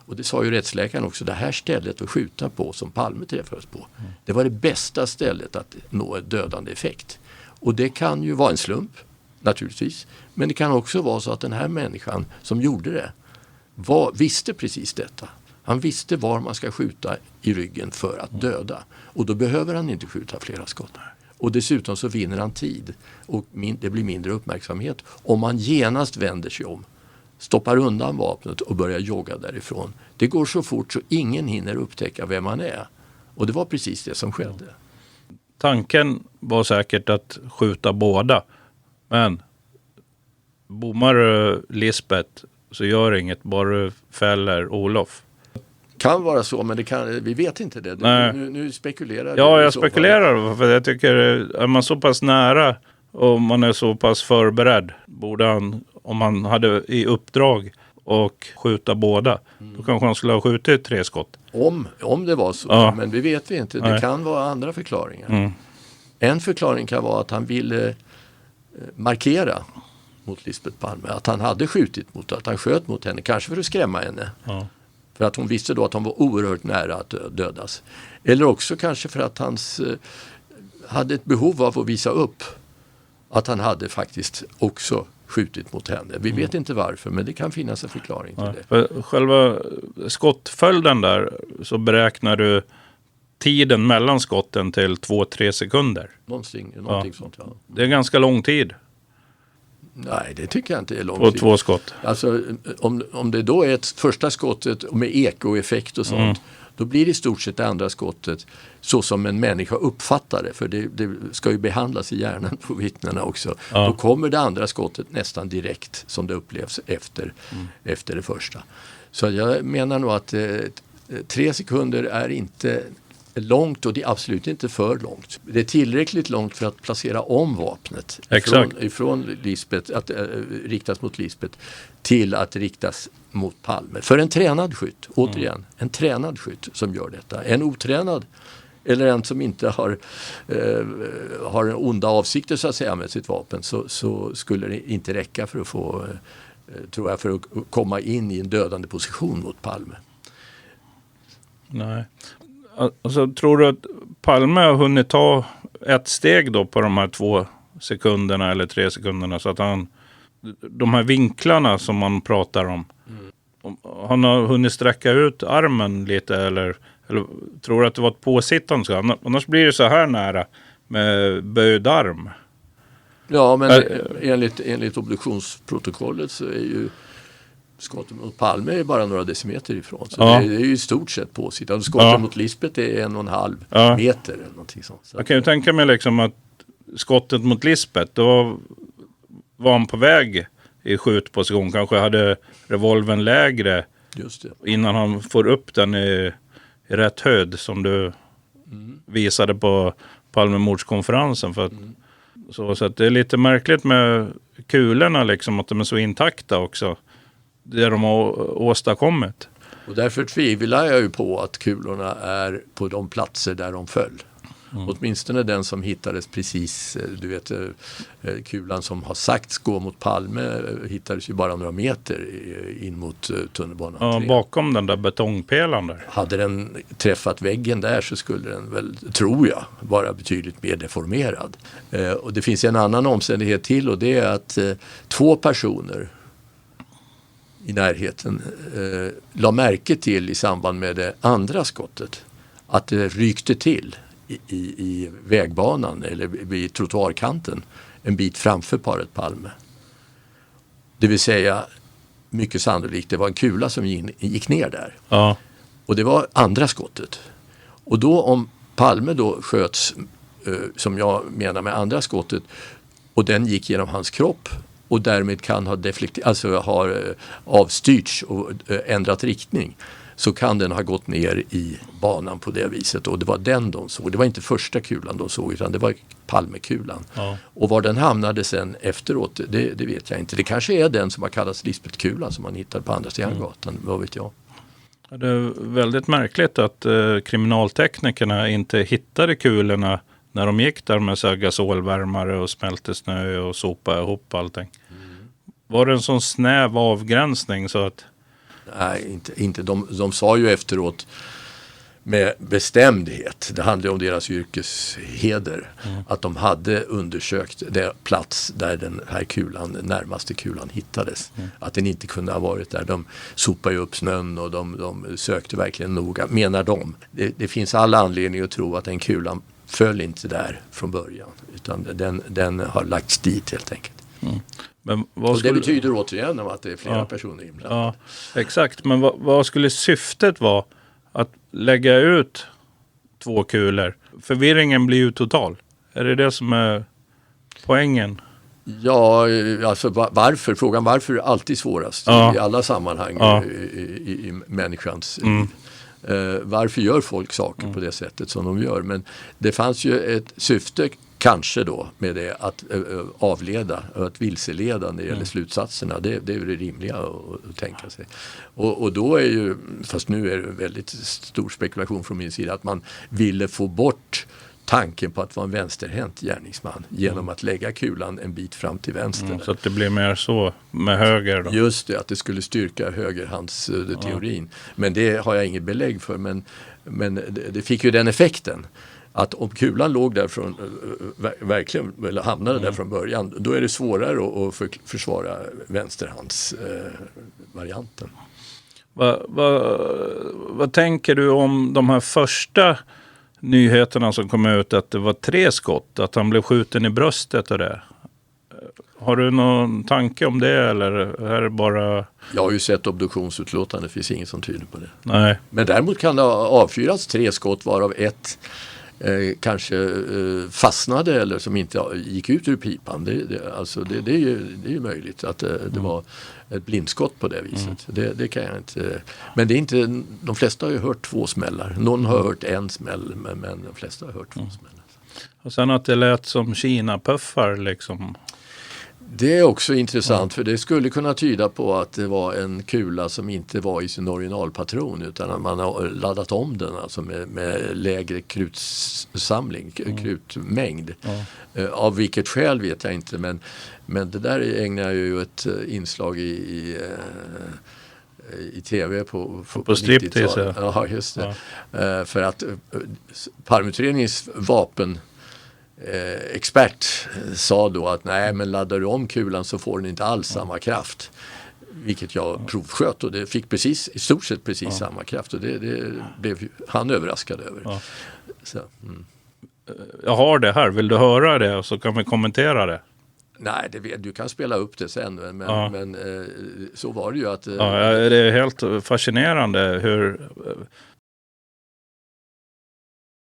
och det sa ju rättsläkaren också, det här stället att skjuta på som Palme träffades på, det var det bästa stället att nå en dödande effekt. Och det kan ju vara en slump, naturligtvis. Men det kan också vara så att den här människan som gjorde det visste precis detta. Han visste var man ska skjuta i ryggen för att döda. Och då behöver han inte skjuta flera skott. Och dessutom så vinner han tid. Och det blir mindre uppmärksamhet om man genast vänder sig om, stoppar undan vapnet och börjar jogga därifrån. Det går så fort så ingen hinner upptäcka vem man är. Och det var precis det som skedde. Tanken var säkert att skjuta båda. Men bommar Lisbeth så gör inget, bara fäller Olof. Kan vara så, men vi vet inte det. Nu spekulerar du. Ja, jag spekulerar, för jag tycker, är man så pass nära och man är så pass förberedd, borde han, om han hade i uppdrag och skjuta båda, då kanske han skulle ha skjutit 3 skott. Om det var så, men vi vet inte. Det kan vara andra förklaringar. En förklaring kan vara att han ville markera mot Lisbeth Palme, att han hade skjutit att han sköt mot henne, kanske för att skrämma henne. Ja. För att hon visste då att hon var oerhört nära att dödas. Eller också kanske för att han hade ett behov av att visa upp att han hade faktiskt också skjutit mot henne. Vi vet inte varför, men det kan finnas en förklaring till det. För själva skottföljden där, så beräknar du tiden mellan skotten till 2-3 sekunder. Någonting sånt, ja. Det är ganska lång tid. Nej, det tycker jag inte är lång tid. På 2 skott. Alltså, om det då är ett första skottet med ekoeffekt och sånt, då blir det i stort sett det andra skottet så som en människa uppfattar det. För det ska ju behandlas i hjärnan på vittnena också. Ja. Då kommer det andra skottet nästan direkt som det upplevs efter det första. Så jag menar nog att 3 sekunder är inte långt, och det är absolut inte för långt. Det är tillräckligt långt för att placera om vapnet ifrån Lisbeth, att riktas mot Lisbeth till att riktas mot Palme. För en tränad skytt, återigen, en tränad skytt som gör detta. En otränad eller en som inte har onda avsikter så att säga med sitt vapen, så skulle det inte räcka för att få, tror jag, för att komma in i en dödande position mot Palme. Nej. Alltså, tror du att Palme har hunnit ta ett steg då på de här 2 sekunderna eller 3 sekunderna, så att de här vinklarna som man pratar om, han har hunnit sträcka ut armen lite, eller tror du att det var ett påsittande? Annars blir det så här nära med böjd arm. Ja, men enligt obduktionsprotokollet så är ju skottet mot Palme är bara några decimeter ifrån. Så det är ju i stort sett påsittande. Skottet mot Lisbeth är 1,5 meter eller någonting sånt. Så jag kan ju tänka mig liksom att skottet mot Lisbeth, då var han på väg i skjutposition. Kanske hade revolven lägre innan han får upp den i rätt höjd, som du visade på Palmemordskonferensen. För att, så att det är lite märkligt med kulorna liksom, att de är så intakta också. Det de har åstadkommit. Och därför tvivlar jag ju på att kulorna är på de platser där de föll. Åtminstone den som hittades precis, du vet, kulan som har sagts gå mot Palme hittades ju bara några meter in mot tunnelbanan. Ja, bakom den där betongpelaren där. Hade den träffat väggen där så skulle den väl, tror jag, vara betydligt mer deformerad. Och det finns en annan omständighet till, och det är att 2 personer i närheten la märke till i samband med det andra skottet att det rykte till i vägbanan eller vid trottoarkanten en bit framför paret Palme. Det vill säga, mycket sannolikt, det var en kula som gick ner där. Ja. Och det var andra skottet. Och då, om Palme då sköts, som jag menar med andra skottet, och den gick genom hans kropp och därmed kan ha har avstyrts och ändrat riktning, så kan den ha gått ner i banan på det viset. Och det var den de såg. Det var inte första kulan de såg, utan det var Palmekulan. Ja. Och var den hamnade sen efteråt, det vet jag inte. Det kanske är den som har kallats Lisbethkulan som man hittade på andra sidan gatan, vad vet jag. Det är väldigt märkligt att kriminalteknikerna inte hittade kulorna när de gick där med så gasolvärmare och smälte snö och sopa ihop allting. Var det en sån snäv avgränsning så att... Nej, inte. De sa ju efteråt med bestämdhet, det handlar om deras yrkesheder, att de hade undersökt den plats där den här närmaste kulan hittades. Att den inte kunde ha varit där. De sopade upp snön och de sökte verkligen noga, menar de. Det finns alla anledning att tro att den kulan föll inte där från början, utan den har lagts dit helt enkelt. Men och det betyder återigen att det är flera personer inblandade. Ja, exakt. Men vad skulle syftet vara att lägga ut 2 kulor? Förvirringen blir ju total. Är det som är poängen? Ja, alltså frågan varför är alltid svårast i alla sammanhang i människans liv. Varför gör folk saker på det sättet som de gör? Men det fanns ju ett syfte kanske då med det att avleda och att vilseleda när det gäller slutsatserna. Det är ju det rimliga att tänka sig. Och då är ju, fast nu är det väldigt stor spekulation från min sida, att man ville få bort tanken på att vara en vänsterhänt gärningsman genom att lägga kulan en bit fram till vänster. Så att det blir mer så med höger då? Just det, att det skulle styrka högerhandsteorin. Men det har jag inget belägg för. Men det fick ju den effekten att om kulan låg där från, verkligen, eller hamnade där från början, då är det svårare att försvara vänsterhandsvarianten. Vad tänker du om de här första nyheterna som kom ut, att det var 3 skott, att han blev skjuten i bröstet och det? Har du någon tanke om det, eller är det bara... Jag har ju sett obduktionsutlåtande, det finns inget som tyder på det. Nej. Men däremot kan det avfyras 3 skott varav ett kanske fastnade eller som inte gick ut ur pipan. Det är ju möjligt att det var ett blindskott på det viset. Det kan jag inte. Men det är inte, de flesta har ju hört 2 smällar. Någon har hört 1 smäll, men de flesta har hört 2 smällar. Och sen att det lät som Kina-puffar liksom. Det är också intressant, för det skulle kunna tyda på att det var en kula som inte var i sin originalpatron, utan att man har laddat om den alltså med lägre krutsamling, krutmängd. Av vilket skäl vet jag inte, men det där ägnar jag ju ett inslag i tv på Striptease. Ja, just det. För att Palmeutredningens expert sa då att nej, men laddar du om kulan så får den inte alls samma kraft. Vilket jag provsköt, och det fick i stort sett precis samma kraft, och det blev han överraskad över. Så, Jag har det här, vill du höra det och så kan vi kommentera det? Nej, du kan spela upp det sen, men så var det ju att... det är helt fascinerande hur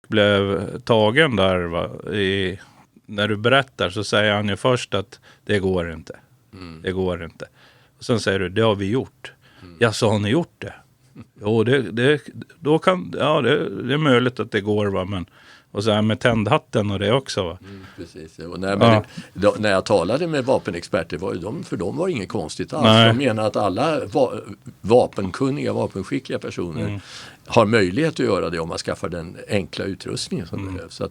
blev tagen där, va? När du berättar så säger han ju först att det går inte. Det går inte. Och sen säger du, det har vi gjort. Ja, så har ni gjort det? Jo, då kan, det är möjligt att det går, va, men och så här med tändhatten och det också, va? Precis. Och när jag talade med vapenexperter för dem var det inget konstigt alls. Nej. De menar att alla vapenkunniga, vapenskickliga personer har möjlighet att göra det om man skaffar den enkla utrustningen som behövs.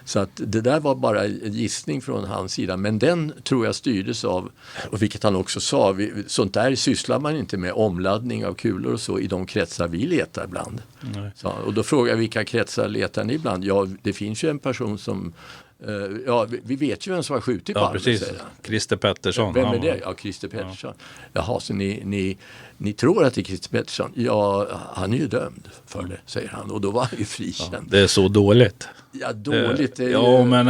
Så att det där var bara en gissning från hans sida, men den tror jag styrdes av, och vilket han också sa, sånt där sysslar man inte med, omladdning av kulor och så, i de kretsar vi letar ibland. Så, och då frågar jag, vilka kretsar letar ni ibland? Ja, det finns ju en person som vi vet ju vem som har skjutit Palme. Ja, precis. Christer Pettersson. Vem är det? Ja, Christer Pettersson. Jaha, så ni tror att det är Christer Pettersson? Ja, han är ju dömd för det, säger han. Och då var han ju frikänd. Ja, det är så dåligt. Ja, dåligt. Men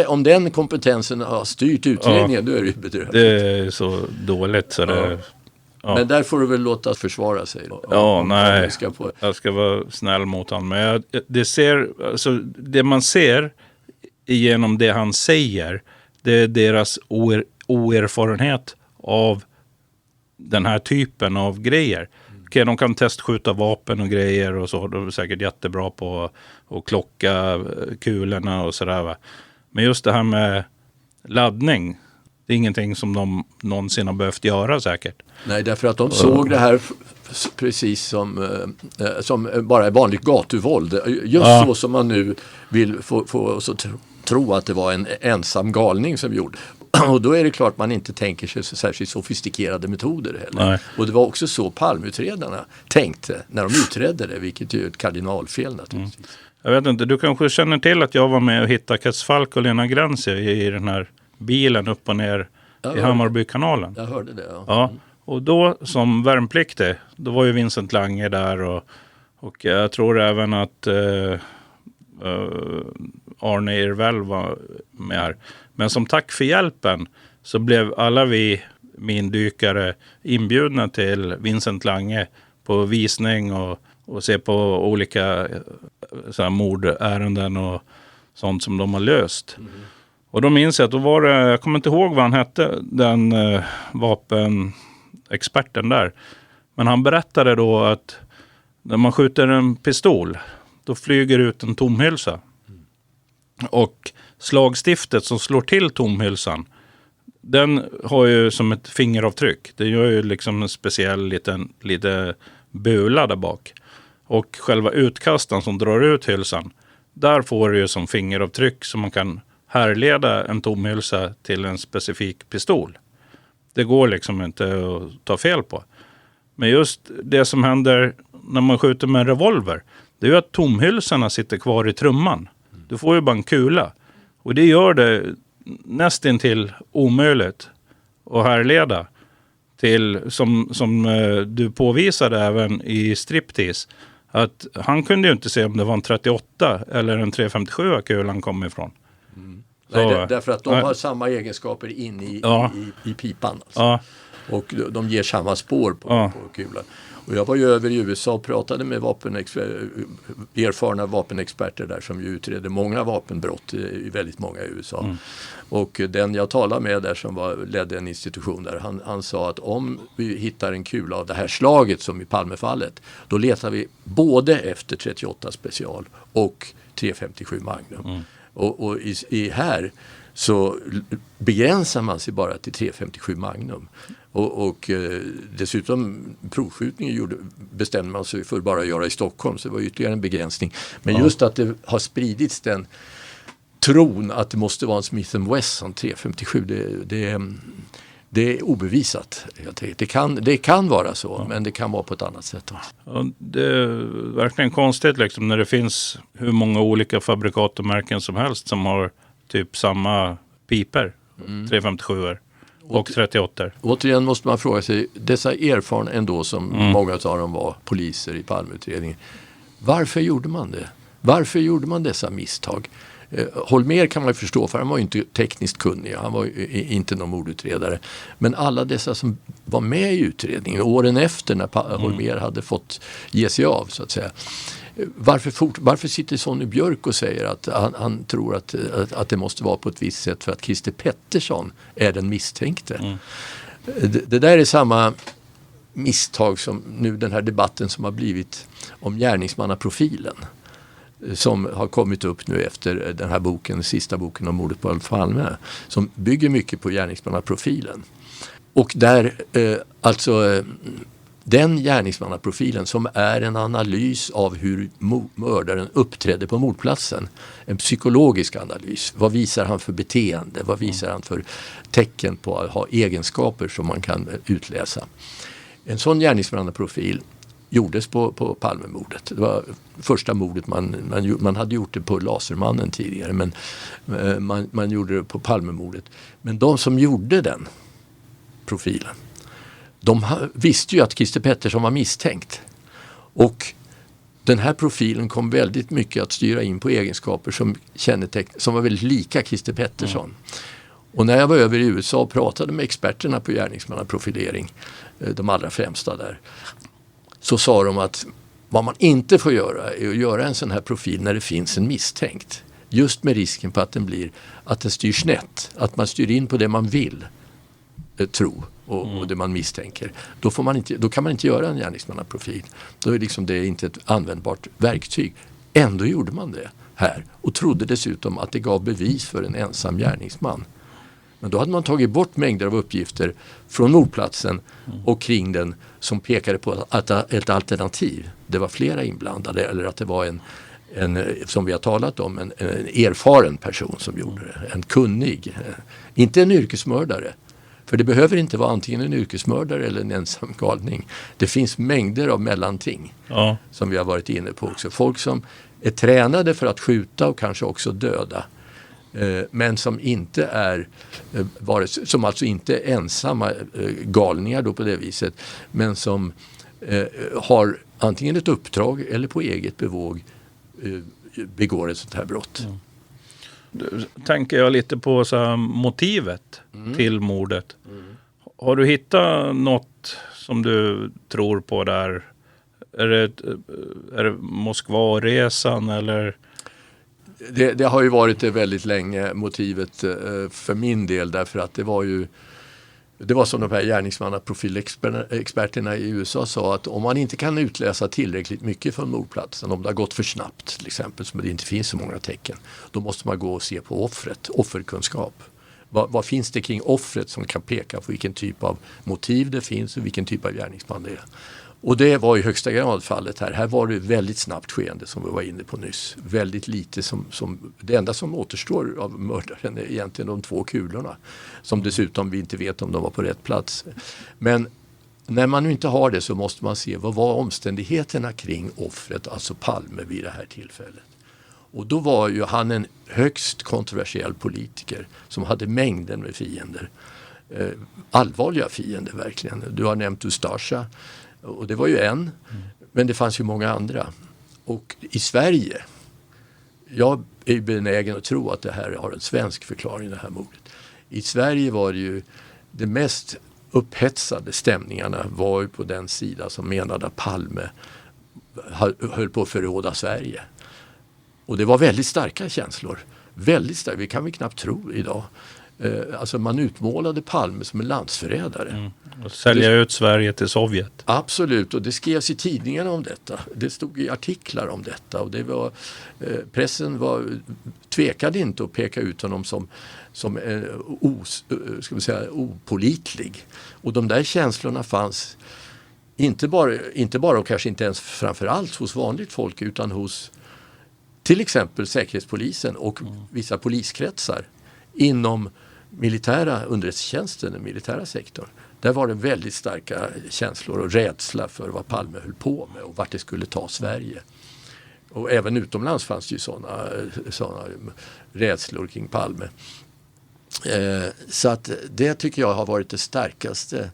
om den kompetensen har styrt utredningen, då är det ju bedrövligt. Det är så dåligt så det... Ja. Men där får du väl låta försvara sig. Nej. Jag ska vara snäll mot honom. Men det man ser genom det han säger, det är deras oerfarenhet av den här typen av grejer. Okej, de kan testskjuta vapen och grejer och så. De är säkert jättebra på att klocka kulorna och sådär, va? Men just det här med laddning, det är ingenting som de någonsin har behövt göra säkert. Nej, därför att de såg det här precis som bara vanligt gatuvåld. Just så som man nu vill få så tro att det var en ensam galning som gjorde. Och då är det klart man inte tänker sig så särskilt sofistikerade metoder heller. Nej. Och det var också så Palmeutredarna tänkte när de utredde det, vilket är ju ett kardinalfel naturligtvis. Jag vet inte, du kanske känner till att jag var med och hittade Kets Falk och Lena Grenzi i den här bilen upp och ner i Hammarbykanalen. Jag hörde det, ja. Och då som värnpliktig, då var ju Vincent Lange där och jag tror även att Arne Irvell var med här. Men som tack för hjälpen så blev alla vi mindykare inbjudna till Vincent Lange på visning och se på olika så här mordärenden och sånt som de har löst. Och då minns jag att då var det, jag kommer inte ihåg vad han hette, den vapenexperten där. Men han berättade då att När man skjuter en pistol, då flyger ut en tomhylsa. Och slagstiftet som slår till tomhylsan, den har ju som ett fingeravtryck. Det gör ju liksom en speciell lite bula där bak. Och själva utkastan som drar ut hylsan, där får du ju som fingeravtryck som man kan härleda en tomhylsa till en specifik pistol. Det går liksom inte att ta fel på. Men just det som händer när man skjuter med en revolver, det är ju att tomhylsorna sitter kvar i trumman. Du får ju bara en kula. Och det gör det nästintill omöjligt att härleda till, som du påvisade även i Striptease, att han kunde ju inte se om det var en 38 eller en 357 kulan kom ifrån. Nej, därför att de har samma egenskaper in i pipan. Alltså. Ja. Och de ger samma spår på kulan. Och jag var ju över i USA och pratade med erfarna vapenexperter där som ju utredde många vapenbrott i väldigt många i USA. Och den jag talade med där som ledde en institution där, han sa att om vi hittar en kula av det här slaget som i Palmefallet, då letar vi både efter 38 special och 357 Magnum. Och i här så begränsar man sig bara till 357 Magnum. Och dessutom provskjutningen bestämde man sig för att bara göra i Stockholm, så det var ytterligare en begränsning. Men just att det har spridits den tron att det måste vara en Smith & Wesson 357, det är obevisat. Det kan vara så, men det kan vara på ett annat sätt också. Ja, det är verkligen konstigt liksom, när det finns hur många olika fabrikat och märken som helst som har typ samma piper, 357 och 38. Återigen måste man fråga sig, dessa erfarna ändå som många av dem var poliser i Palmeutredningen, varför gjorde man det? Varför gjorde man dessa misstag? Holmér kan man ju förstå, för han var ju inte tekniskt kunnig, han var ju inte någon mordutredare. Men alla dessa som var med i utredningen åren efter när Holmér hade fått ge sig av så att säga. Varför sitter Sonny Björk och säger att han tror att det måste vara på ett visst sätt för att Christer Pettersson är den misstänkte? Det där är samma misstag som nu den här debatten som har blivit om gärningsmannaprofilen, som har kommit upp nu efter den här boken, sista boken om mordet på Olof Palme, som bygger mycket på gärningsmannaprofilen. Och där den gärningsmannaprofilen som är en analys av hur mördaren uppträdde på mordplatsen, en psykologisk analys. Vad visar han för beteende? Vad visar han för tecken på att ha egenskaper som man kan utläsa? En sån gärningsmannaprofil gjordes på Palmemordet. Det var första mordet man hade gjort det på Lasermannen tidigare, men man gjorde det på Palmemordet. Men de som gjorde den profilen, de visste ju att Christer Pettersson var misstänkt. Och den här profilen kom väldigt mycket att styra in på egenskaper som var väldigt lika Christer Pettersson. Och när jag var över i USA och pratade med experterna på gärningsmannaprofilering, de allra främsta där, så sa de att vad man inte får göra är att göra en sån här profil när det finns en misstänkt. Just med risken på att den styr snett. Att man styr in på det man vill tro och det man misstänker. Då kan man inte göra en gärningsmannaprofil. Då är liksom det inte ett användbart verktyg. Ändå gjorde man det här och trodde dessutom att det gav bevis för en ensam gärningsman. Men då hade man tagit bort mängder av uppgifter från mordplatsen och kring den som pekade på att ett alternativ. Det var flera inblandade, eller att det var en som vi har talat om, en erfaren person som gjorde det. En kunnig, inte en yrkesmördare. För det behöver inte vara antingen en yrkesmördare eller en ensam galning. Det finns mängder av mellanting som vi har varit inne på också. Folk som är tränade för att skjuta och kanske också döda. Men som inte är som alltså inte är ensamma galningar då på det viset, men som har antingen ett uppdrag eller på eget bevåg begår ett sånt här brott. Då tänker jag lite på så här, motivet till mordet. Har du hittat något som du tror på där? Är det Moskva-resan eller? Det har ju varit det väldigt länge, motivet för min del, därför att det var ju Det var som de här gärningsmannaprofilexperterna i USA sa, att om man inte kan utläsa tillräckligt mycket från mordplatsen, om det har gått för snabbt till exempel, som det inte finns så många tecken, då måste man gå och se på offret, offerkunskap. Vad finns det kring offret som kan peka på vilken typ av motiv det finns och vilken typ av gärningsman det är. Och det var i högsta grad fallet här. Här var det väldigt snabbt skeende som vi var inne på nyss. Väldigt lite det enda som återstår av mördaren är egentligen de 2 kulorna. Som dessutom vi inte vet om de var på rätt plats. Men när man nu inte har det så måste man se vad var omständigheterna kring offret, alltså Palme vid det här tillfället. Och då var ju han en högst kontroversiell politiker som hade mängden med fiender. Allvarliga fiender verkligen. Du har nämnt Ustasja. Och det var ju en, men det fanns ju många andra. Och i Sverige, jag är benägen att tro att det här har en svensk förklaring, det här mordet. I Sverige var det ju det mest upphetsade stämningarna var ju på den sida som menade att Palme höll på att förråda Sverige. Och det var väldigt starka känslor. Väldigt starka, vi kan väl knappt tro idag. Alltså man utmålade Palme som en landsförrädare. Och sälja ut Sverige till Sovjet. Absolut, och det skrevs i tidningarna om detta. Det stod i artiklar om detta. Och det var, pressen tvekade inte att peka ut honom som opålitlig. Och de där känslorna fanns inte bara och kanske inte ens framförallt hos vanligt folk, utan hos till exempel Säkerhetspolisen och vissa poliskretsar inom militära underrättelsetjänsten, den militära sektorn. Där var det väldigt starka känslor och rädsla för vad Palme höll på med och vart det skulle ta Sverige. Och även utomlands fanns det ju sådana rädslor kring Palme. Så att det tycker jag har varit det starkaste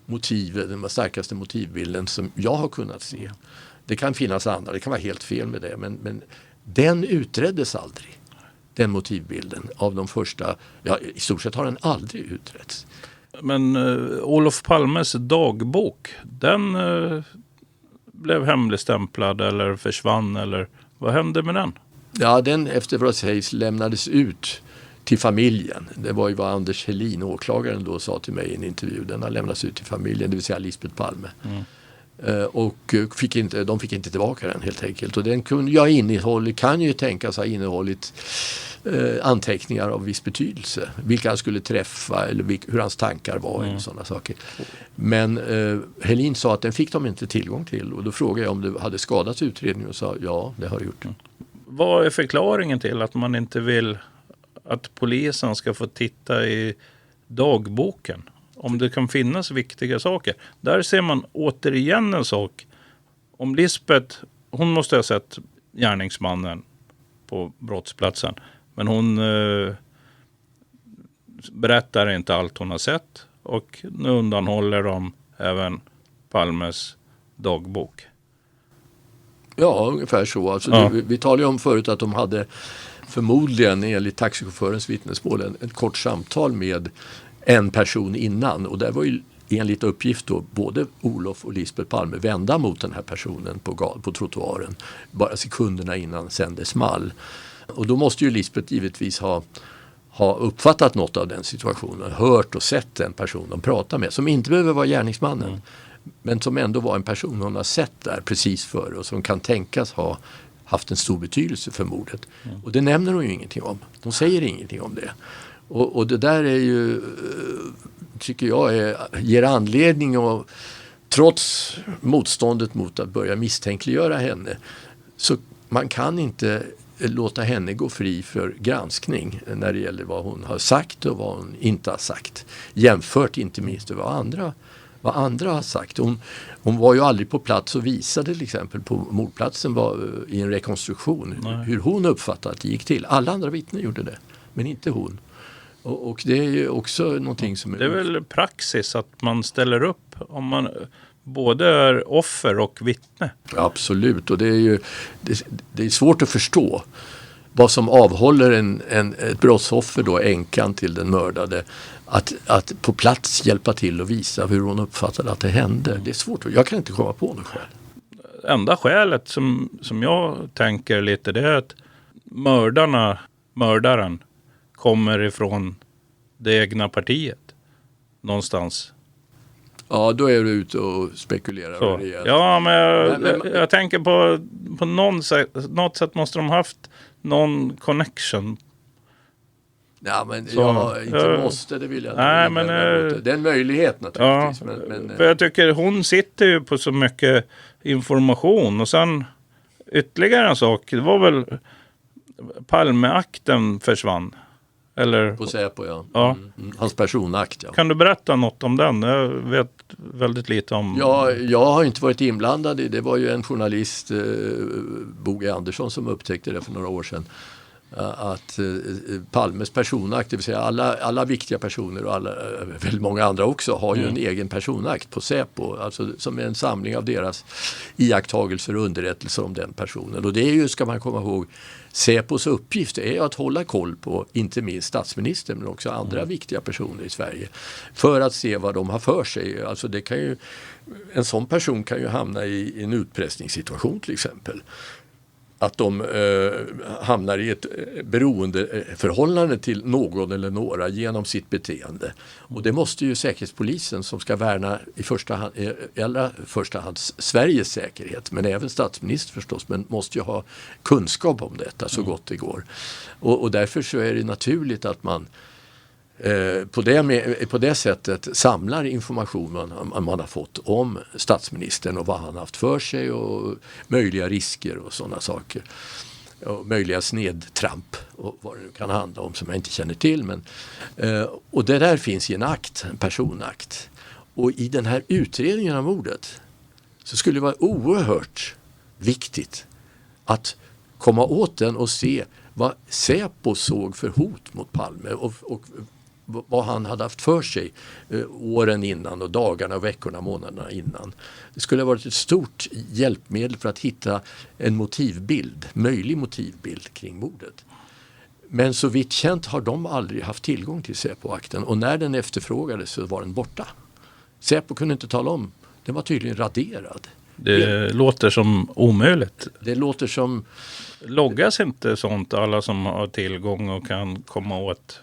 motivet, den starkaste motivbilden som jag har kunnat se. Det kan finnas andra, det kan vara helt fel med det, men den utreddes aldrig. Den motivbilden av de första, i stort sett har den aldrig utretts. Men Olof Palmes dagbok, den blev hemligstämplad eller försvann, eller vad hände med den? Ja, den efter vad sägs lämnades ut till familjen. Det var ju vad Anders Helin, åklagaren, då sa till mig i en intervju. Den har lämnats ut till familjen, det vill säga Lisbeth Palme. Och de fick inte tillbaka den helt enkelt. Och den kan ju tänkas ha innehållit anteckningar av viss betydelse. Vilka han skulle träffa eller hur hans tankar var eller sådana saker. Men Helin sa att den fick de inte tillgång till. Och då frågade jag om det hade skadats utredningen och sa ja, det har det gjort. Vad är förklaringen till att man inte vill att polisen ska få titta i dagboken? Om det kan finnas viktiga saker. Där ser man återigen en sak. Om Lisbeth, hon måste ha sett gärningsmannen på brottsplatsen. Men hon berättar inte allt hon har sett. Och nu undanhåller de även Palmes dagbok. Ja, ungefär så. Alltså, vi talade ju om förut att de hade förmodligen enligt taxichaufförens vittnesmål ett kort samtal med en person innan. Och där var ju enligt uppgift då både Olof och Lisbeth Palme vända mot den här personen på trottoaren. Bara sekunderna innan sen det small. Och då måste ju Lisbeth givetvis ha uppfattat något av den situationen. Hört och sett den person de pratar med. Som inte behöver vara gärningsmannen. Men som ändå var en person hon har sett där precis före. Och som kan tänkas ha haft en stor betydelse för mordet. Och det nämner hon ju ingenting om. De säger ingenting om det. Och det där är ju, tycker jag, ger anledning att trots motståndet mot att börja misstänkliggöra henne, så man kan inte låta henne gå fri för granskning när det gäller vad hon har sagt och vad hon inte har sagt. Jämfört inte minst med vad andra har sagt. Hon var ju aldrig på plats och visade till exempel på mordplatsen i en rekonstruktion hur hon uppfattade att det gick till. Alla andra vittnen gjorde det, men inte hon. Och det är ju också någonting som Det är väl praxis att man ställer upp om man både är offer och vittne. Absolut, och det är ju det är svårt att förstå vad som avhåller ett brottsoffer då, änkan till den mördade, att på plats hjälpa till och visa hur hon uppfattade att det hände. Det är svårt, jag kan inte komma på något skäl. Enda skälet som jag tänker lite, det är att mördaren kommer ifrån det egna partiet. någonstans. Ja, då är du ute och spekulerar. Så. Rejält. Ja, men jag tänker på något sätt måste de haft någon connection. Ja, men Så, inte måste, det vill jag nej, inte. men, det är en möjlighet naturligtvis. Ja, Men, för jag tycker hon sitter ju på så mycket information. Och sen ytterligare en sak, det var väl Palmeakten försvann. Eller, på Säpo, ja. Ja. Hans personakt, ja. kan du berätta något om den? Jag vet väldigt lite om... Ja, jag har inte varit inblandad i det. Var ju en journalist, Boge Andersson, som upptäckte det för några år sedan. Att Palmes personakt, det vill säga alla viktiga personer och väldigt många andra också, har ju en egen personakt på Säpo, alltså som är en samling av deras iakttagelser och underrättelser om den personen. Och det är ju, ska man komma ihåg, Säpos uppgift är att hålla koll på inte minst statsministern men också andra viktiga personer i Sverige för att se vad de har för sig. Alltså det kan ju, en sån person kan ju hamna i en utpressningssituation till exempel. Att de hamnar i ett beroendeförhållande till någon eller några genom sitt beteende. Och det måste ju Säkerhetspolisen, som ska värna i första hand Sveriges säkerhet, men även statsminister förstås, men måste ju ha kunskap om detta så gott det går. Och därför så är det naturligt att man på det sättet samlar information man har fått om statsministern och vad han haft för sig och möjliga risker och sådana saker. Och möjliga snedtramp och vad det nu kan handla om som jag inte känner till. Men, och det där finns i en personakt. Och i den här utredningen av mordet så skulle det vara oerhört viktigt att komma åt den och se vad Säpo såg för hot mot Palme och vad han hade haft för sig åren innan och dagarna, veckorna, månaderna innan. Det skulle ha varit ett stort hjälpmedel för att hitta en möjlig motivbild kring mordet. Men så vitt känt har de aldrig haft tillgång till Säpo-akten och när den efterfrågades så var den borta. Säpo kunde inte tala om, den var tydligen raderad. Det låter som omöjligt. Det låter som... Loggas inte sånt, alla som har tillgång och kan komma åt?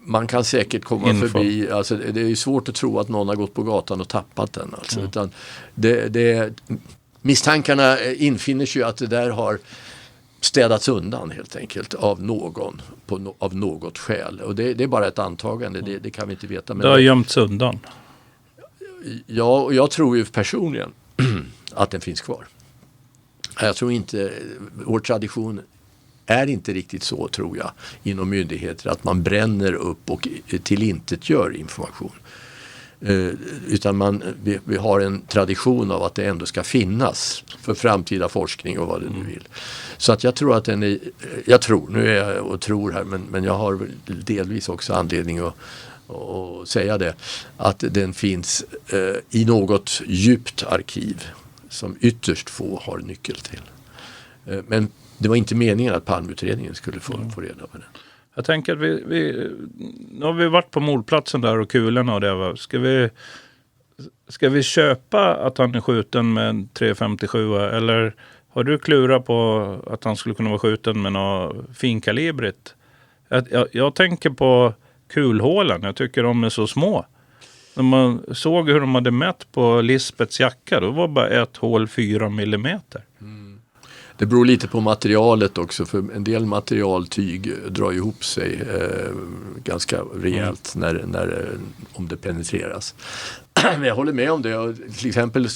Man kan säkert komma förbi, alltså det är ju svårt att tro att någon har gått på gatan och tappat den. Alltså. Utan misstankarna infinner sig ju att det där har städats undan helt enkelt av någon av något skäl. Och det är bara ett antagande, det kan vi inte veta. Men det har gömts undan. Ja, och jag tror ju personligen att den finns kvar. Jag tror inte, vår tradition är inte riktigt så, tror jag, inom myndigheter att man bränner upp och tillintetgör information. Utan vi har en tradition av att det ändå ska finnas för framtida forskning och vad det nu vill. Så att jag tror att den är, nu är jag och tror här, men jag har delvis också anledning att säga det, att den finns i något djupt arkiv som ytterst få har nyckel till. Men det var inte meningen att Palmeutredningen skulle få reda på det. Jag tänker att nu har vi varit på mordplatsen där och kulorna och det. Ska vi köpa att han är skjuten med en 357 eller har du klurat på att han skulle kunna vara skjuten med något finkalibrigt? Jag tänker på kulhålen. Jag tycker de är så små. När man såg hur de hade mätt på Lisbeths jacka, då var bara ett hål 4 millimeter. Det beror lite på materialet också, för en del materialtyg drar ihop sig ganska rejält om det penetreras. Men jag håller med om det. Till exempel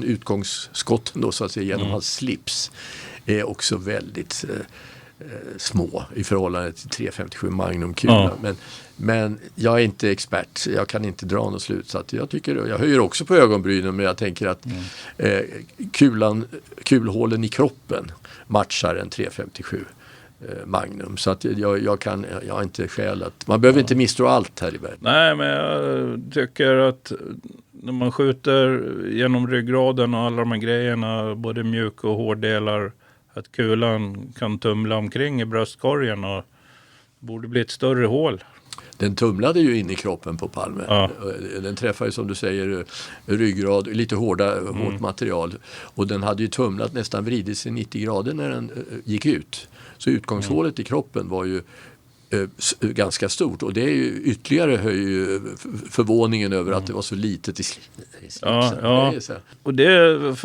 utgångsskotten då, så att säga, genom hans slips är också väldigt små i förhållande till 357 Magnum-kula. Men jag är inte expert. Jag kan inte dra något slutsats. Jag höjer också på ögonbrynen, men jag tänker att kulhålen i kroppen matchar en 357 Magnum. Så att jag har inte skäl att... Man behöver inte misstro allt här i världen. Nej, men jag tycker att när man skjuter genom ryggraden och alla de här grejerna, både mjuk och hårddelar, att kulan kan tumla omkring i bröstkorgen och borde bli ett större hål. Den tumlade ju in i kroppen på Palme. Ja. Den träffade, som du säger, ryggrad, lite hårt material. Och den hade ju tumlat, nästan vridit sig 90 grader när den gick ut. Så utgångshålet i kroppen var ju ganska stort. Och det är ju ytterligare höjer förvåningen över att det var så litet i slipsen. Ja. Och det är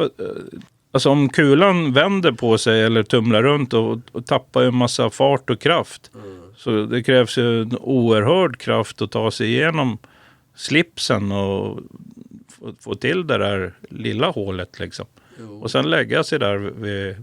alltså om kulan vänder på sig eller tumlar runt och tappar en massa fart och kraft. Så det krävs ju en oerhörd kraft att ta sig igenom slipsen och få till det där lilla hålet liksom. Och sen lägga sig där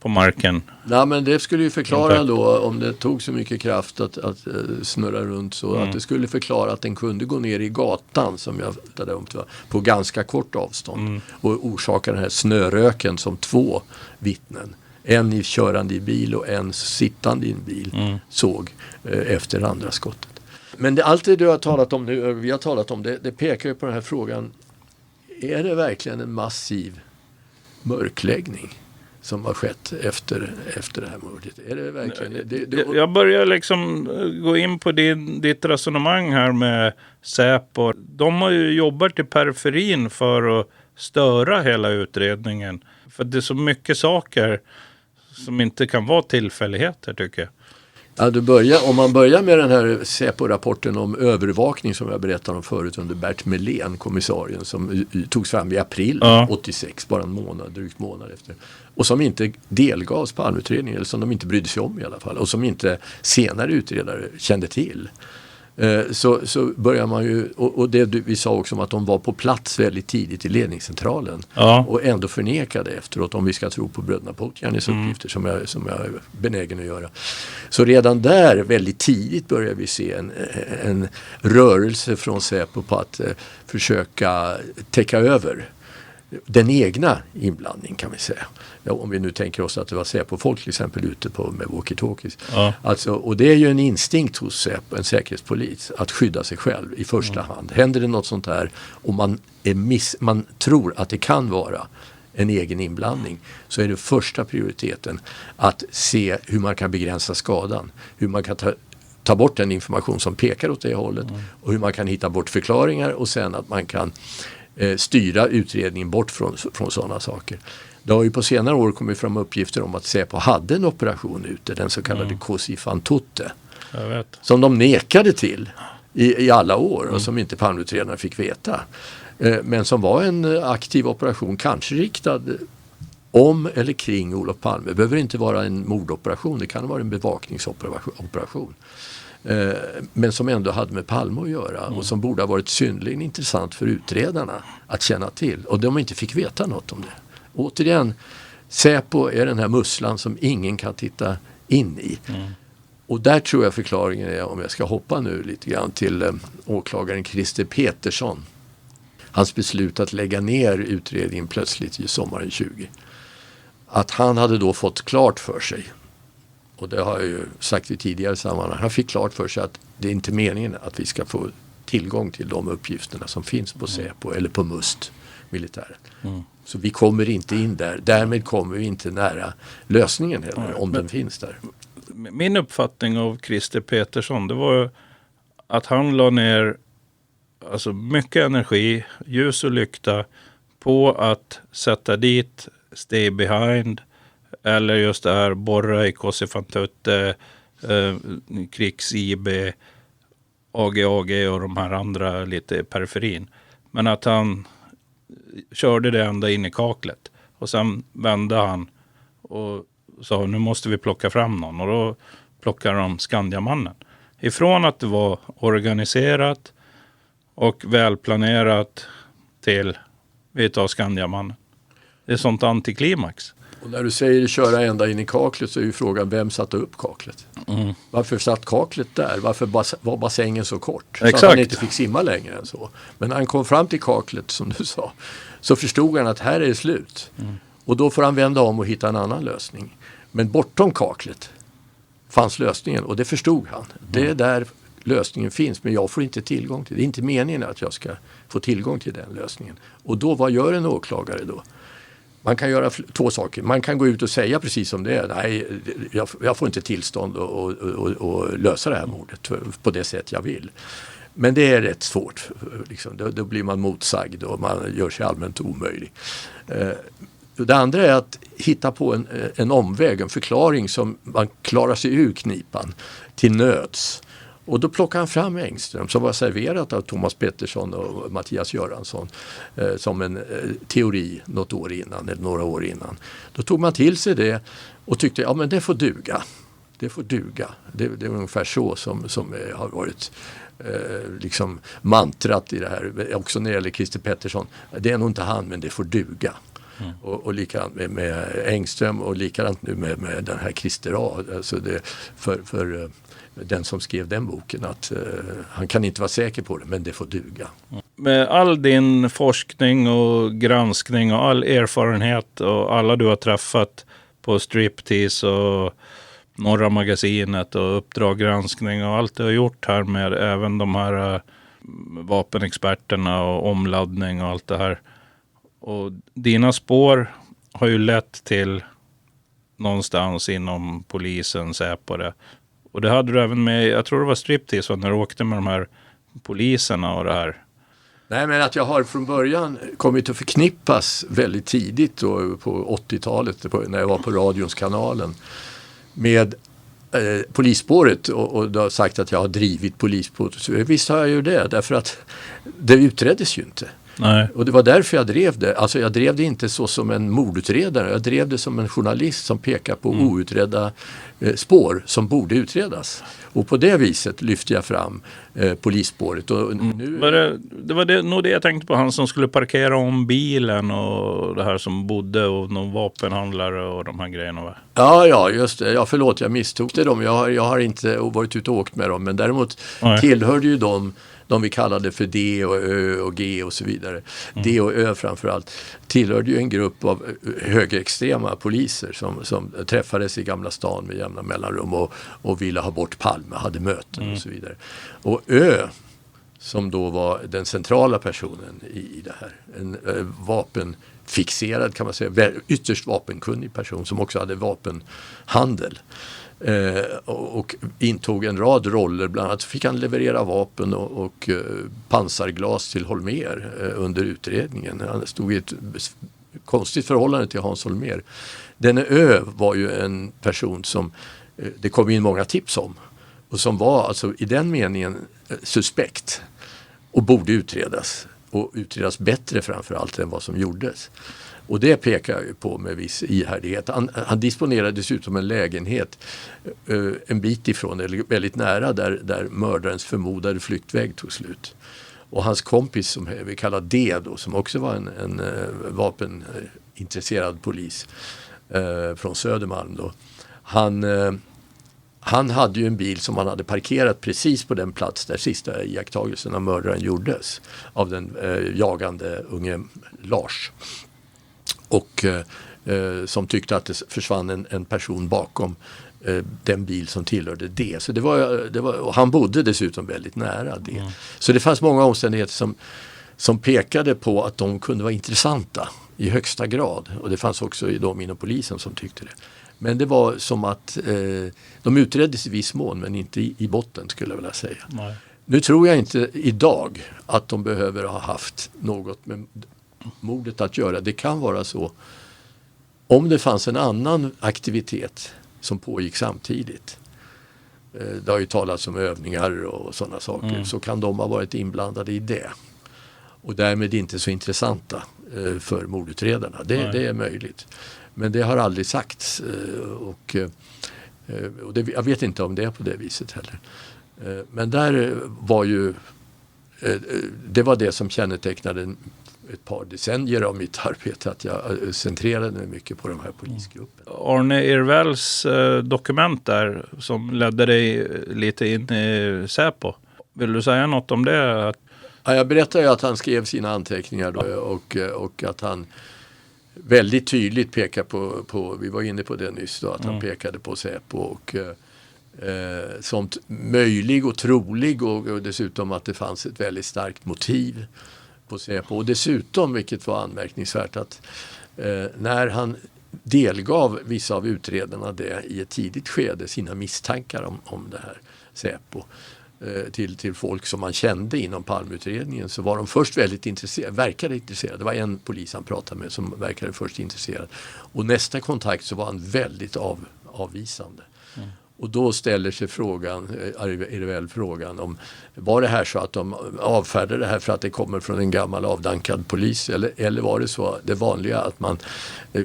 på marken. Nej, men det skulle ju förklara då, om det tog så mycket kraft att snurra runt så, att det skulle förklara att den kunde gå ner i gatan som jag hittade om på ganska kort avstånd och orsaka den här snöröken som 2 vittnen, en i körande i bil och en sittande i en bil, såg efter andra skottet. Men allt det du har talat om nu, vi har talat om det pekar ju på den här frågan, är det verkligen en massiv mörkläggning som har skett efter det här mordet? Är det verkligen Jag börjar liksom gå in på ditt resonemang här med Säpo. De har ju jobbat i periferin för att störa hela utredningen. För det är så mycket saker som inte kan vara tillfälligheter, tycker jag. Ja, om man börjar med den här Säpo-rapporten om övervakning som jag berättade om förut under Bert Melén, kommissarien, som togs fram i april 86, bara drygt månad efter. Och som inte delgavs Palmeutredningen, eller som de inte brydde sig om i alla fall. Och som inte senare utredare kände till. Så börjar man ju, och det vi sa också om att de var på plats väldigt tidigt i ledningscentralen och ändå förnekade efteråt, om vi ska tro på bröderna Potjanis uppgifter som jag är benägen att göra. Så redan där väldigt tidigt börjar vi se en rörelse från Säpo på att försöka täcka över den egna inblandning, kan vi säga. Ja, om vi nu tänker oss att det var Säpo-folk till exempel ute med walkie-talkies. Alltså, och det är ju en instinkt hos Säpo, en säkerhetspolis, att skydda sig själv i första hand. Händer det något sånt här och man tror att det kan vara en egen inblandning, så är det första prioriteten att se hur man kan begränsa skadan, hur man kan ta bort den information som pekar åt det hållet och hur man kan hitta bort förklaringar, och sen att man kan styra utredningen bort från sådana saker. Det har ju på senare år kommit fram uppgifter om att Säpo hade en operation ute, den så kallade Cosi fan tutte, som de nekade till i alla år och som inte Palmeutredarna fick veta. Men som var en aktiv operation, kanske riktad om eller kring Olof Palme. Det behöver inte vara en mordoperation, det kan vara en bevakningsoperation. Men som ändå hade med Palme att göra och som borde ha varit synnerligen intressant för utredarna att känna till. Och de inte fick veta något om det. Återigen, Säpo är den här musslan som ingen kan titta in i. Och där tror jag förklaringen är, om jag ska hoppa nu lite grann till åklagaren Christer Petersson. Hans beslut att lägga ner utredningen plötsligt i sommaren 20. Att han hade då fått klart för sig, och det har jag ju sagt i tidigare sammanhang, han fick klart för sig att det är inte meningen att vi ska få tillgång till de uppgifterna som finns på Säpo eller på MUST, militären. Så vi kommer inte in där. Därmed kommer vi inte nära lösningen heller, om den finns där. Min uppfattning av Christer Petersson, det var att han la ner alltså mycket energi, ljus och lykta på att sätta dit Stay Behind eller just det här borra i Cosi fan tutte, krigs-IB, AG och de här andra lite i periferin. Men att han körde det ända in i kaklet. Och sen vände han och sa, nu måste vi plocka fram någon. Och då plockade de Skandiamannen. Ifrån att det var organiserat och välplanerat till vi tar Skandiamannen. Det är sånt antiklimax. Och när du säger köra ända in i kaklet, så är ju frågan, vem satte upp kaklet? Varför satt kaklet där? Varför var bassängen så kort? Exakt. Så att han inte fick simma längre än så. Men när han kom fram till kaklet, som du sa, så förstod han att här är det slut. Och då får han vända om och hitta en annan lösning. Men bortom kaklet fanns lösningen, och det förstod han. Det är där lösningen finns, men jag får inte tillgång till det. Det är inte meningen att jag ska få tillgång till den lösningen. Och då, vad gör en åklagare då? Man kan göra 2 saker. Man kan gå ut och säga precis som det är. Nej, jag får inte tillstånd att lösa det här mordet på det sätt jag vill. Men det är rätt svårt. Liksom. Då blir man motsagd och man gör sig allmänt omöjlig. Det andra är att hitta på en omväg, en förklaring som man klarar sig ur knipan till nöds. Och då plockar han fram Engström som var serverat av Thomas Pettersson och Mattias Göransson som en teori några år innan. Då tog man till sig det och tyckte ja men det får duga. Det får duga. Det är ungefär så som har varit liksom mantrat i det här. Också när det gäller Christer Pettersson. Det är nog inte han men det får duga. Och likadant med Engström och likadant nu med den här Christer A. Alltså det, för den som skrev den boken att han kan inte vara säker på det men det får duga. Med all din forskning och granskning och all erfarenhet och alla du har träffat på Striptease och Norra Magasinet och Uppdraggranskning och allt du har gjort här med även de här vapenexperterna och omladdning och allt det här. Och dina spår har ju lett till någonstans inom polisen, Säpo det. Och det hade du även med, jag tror det var Striptease när du åkte med de här poliserna och det här. Nej, men att jag har från början kommit att förknippas väldigt tidigt då, på 80-talet när jag var på radions kanalen med polisspåret och du har sagt att jag har drivit polisspåret. Så visst har jag ju det, därför att det utreddes ju inte. Nej. Och det var därför jag drev det. Alltså jag drev det inte så som en mordutredare. Jag drev det som en journalist som pekar på outredda spår som borde utredas. Och på det viset lyfte jag fram polisspåret. Och nu... Det var nog det jag tänkte på. Han som skulle parkera om bilen och det här som bodde och någon vapenhandlare och de här grejerna, va? Ja, just det. Ja, förlåt, jag misstog det dem. Jag har inte varit ute och åkt med dem. Men däremot tillhörde ju de vi kallade för D och Ö och G och så vidare. D och Ö framförallt tillhörde ju en grupp av högerextrema poliser som träffades i Gamla stan med jämna mellanrum och ville ha bort Palme, hade möten och så vidare. Och Ö, som då var den centrala personen i det här, en vapenfixerad kan man säga, ytterst vapenkunnig person som också hade vapenhandel. Och intog en rad roller, bland annat fick han leverera vapen och pansarglas till Holmér under utredningen. Han stod i ett konstigt förhållande till Hans Holmér. Denne Ö var ju en person som det kom in många tips om och som var alltså i den meningen suspekt och borde utredas och utredas bättre framförallt än vad som gjordes. Och det pekar jag ju på med viss ihärdighet. Han disponerade dessutom en lägenhet en bit ifrån, eller väldigt nära där mördarens förmodade flyktväg tog slut. Och hans kompis som vi kallar D då, som också var en vapenintresserad polis från Södermalm då. Han hade ju en bil som han hade parkerat precis på den plats där sista iakttagelsen av mördaren gjordes av den jagande unge Lars. Och som tyckte att det försvann en person bakom den bil som tillhörde det. Så det var, och han bodde dessutom väldigt nära det. Så det fanns många omständigheter som pekade på att de kunde vara intressanta i högsta grad. Och det fanns också de inom polisen som tyckte det. Men det var som att de utreddes i viss mån men inte i botten skulle jag vilja säga. Nej. Nu tror jag inte idag att de behöver ha haft något med mordet att göra. Det kan vara så om det fanns en annan aktivitet som pågick samtidigt. Det har ju talats om övningar och sådana saker. Så kan de ha varit inblandade i det. Och därmed inte så intressanta för mordutredarna. Det är möjligt. Men det har aldrig sagts. Och jag vet inte om det är på det viset heller. Men där var ju det var det som kännetecknade ett par decennier av mitt arbete, att jag centrerade mig mycket på de här polisgrupperna. Arne Irvells dokument där som ledde dig lite in i Säpo. Vill du säga något om det? Ja, jag berättade ju att han skrev sina anteckningar då, och att han väldigt tydligt pekar på vi var inne på det nyss då, att han pekade på Säpo och som möjlig och trolig och dessutom att det fanns ett väldigt starkt motiv på Säpo. Och dessutom, vilket var anmärkningsvärt, att när han delgav vissa av utredarna det i ett tidigt skede, sina misstankar om det här Säpo, till folk som man kände inom Palmeutredningen, så var de först väldigt intresserade, verkade intresserade. Det var en polis han pratade med som verkade först intresserad. Och nästa kontakt så var han väldigt avvisande. Och då ställer sig frågan, är det väl frågan om, var det här så att de avfärdade det här för att det kommer från en gammal avdankad polis, eller var det så det vanliga att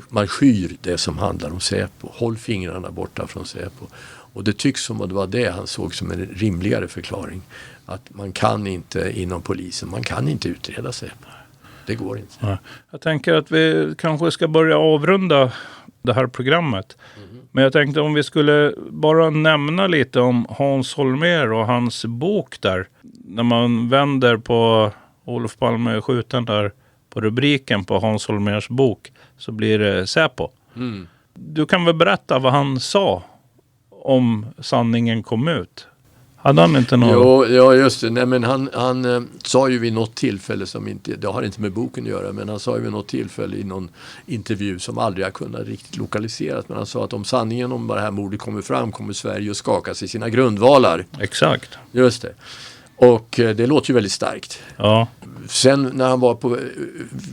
man skyr det som handlar om Säpo, håll fingrarna borta från Säpo. Och det tycks som att det var det han såg som en rimligare förklaring, att man kan inte inom polisen, man kan inte utreda Säpo. Det går inte. Ja. Jag tänker att vi kanske ska börja avrunda det här programmet. Men jag tänkte om vi skulle bara nämna lite om Hans Holmér och hans bok där. När man vänder på Olof Palme skjuten där på rubriken på Hans Holmérs bok så blir det Säpo. Du kan väl berätta vad han sa om sanningen kom ut? Hade han inte någon... Ja, just det. Nej, men han sa ju vid något tillfälle som inte, det har inte med boken att göra, men han sa ju vid något tillfälle i någon intervju som aldrig har kunnat riktigt lokaliseras, men han sa att om sanningen om det här mordet kommer fram kommer Sverige att skakas i sina grundvalar. Exakt. Just det. Och det låter ju väldigt starkt. Ja. Sen när han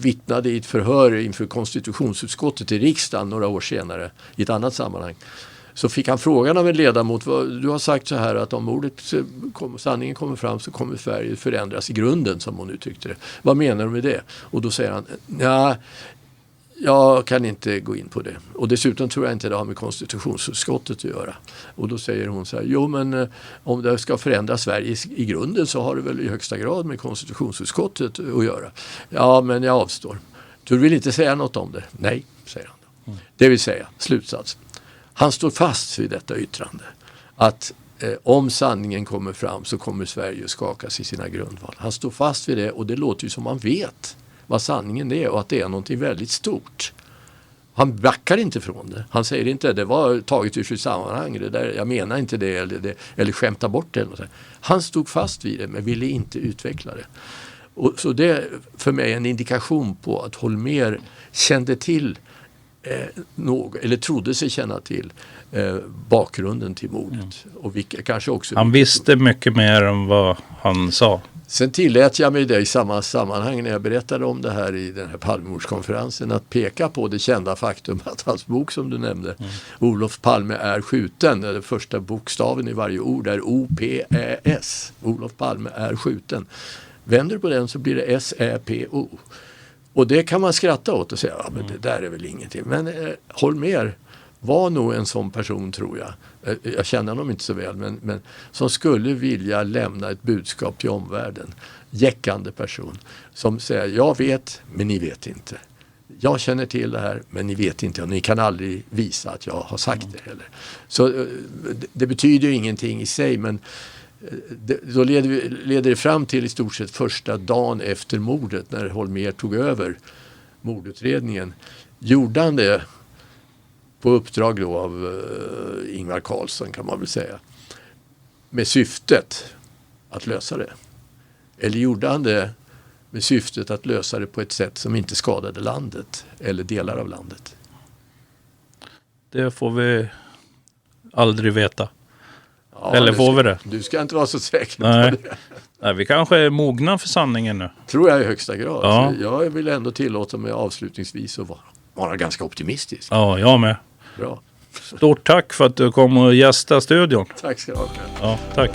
vittnade i ett förhör inför konstitutionsutskottet i riksdagen några år senare i ett annat sammanhang, så fick han frågan av en ledamot, du har sagt så här att om sanningen kommer fram så kommer Sverige förändras i grunden, som hon uttryckte det. Vad menar du med det? Och då säger han, ja, jag kan inte gå in på det. Och dessutom tror jag inte det har med konstitutionsutskottet att göra. Och då säger hon så här, jo men om det ska förändra Sverige i grunden så har det väl i högsta grad med konstitutionsutskottet att göra. Ja, men jag avstår. Du vill inte säga något om det? Nej, säger han. Det vill säga, slutsats. Han står fast vid detta yttrande. Att om sanningen kommer fram så kommer Sverige att skakas i sina grundval. Han står fast vid det, och det låter ju som man vet vad sanningen är och att det är någonting väldigt stort. Han backar inte från det. Han säger inte det var taget ur sitt sammanhang. Det där, jag menar inte det eller skämta bort det. Eller något. Han stod fast vid det men ville inte utveckla det. Och så det är för mig en indikation på att Holmér kände till eller trodde sig känna till bakgrunden till mordet. Och kanske också han visste mycket mer än vad han sa. Sen tillät jag mig det i samma sammanhang när jag berättade om det här i den här Palmemordskonferensen att peka på det kända faktum att hans bok som du nämnde, Olof Palme är skjuten, den första bokstaven i varje ord är O-P-Ä-S. Olof Palme är skjuten. Vänder du på den så blir det S-Ä-P-O. Och det kan man skratta åt och säga, ja men det där är väl ingenting. Men Holmér var nog en sån person, tror jag. Jag känner honom inte så väl, men som skulle vilja lämna ett budskap till omvärlden. Jäckande person. Som säger, jag vet, men ni vet inte. Jag känner till det här, men ni vet inte. Och ni kan aldrig visa att jag har sagt det heller. Så det betyder ju ingenting i sig, men då leder det fram till i stort sett första dagen efter mordet, när Holmér tog över mordutredningen. Gjorde han det på uppdrag då av Ingvar Carlsson, kan man väl säga, med syftet att lösa det? Eller gjorde han det med syftet att lösa det på ett sätt som inte skadade landet eller delar av landet? Det får vi aldrig veta. Ja, eller får vi det? Du ska inte vara så säker Nej. på det. Nej, vi kanske är mogna för sanningen nu. Tror jag i högsta grad. Ja. Jag vill ändå tillåta mig avslutningsvis att vara ganska optimistisk. Ja, jag med. Bra. Stort tack för att du kom och gästa studion. Tack ska du ha. Ja, tack.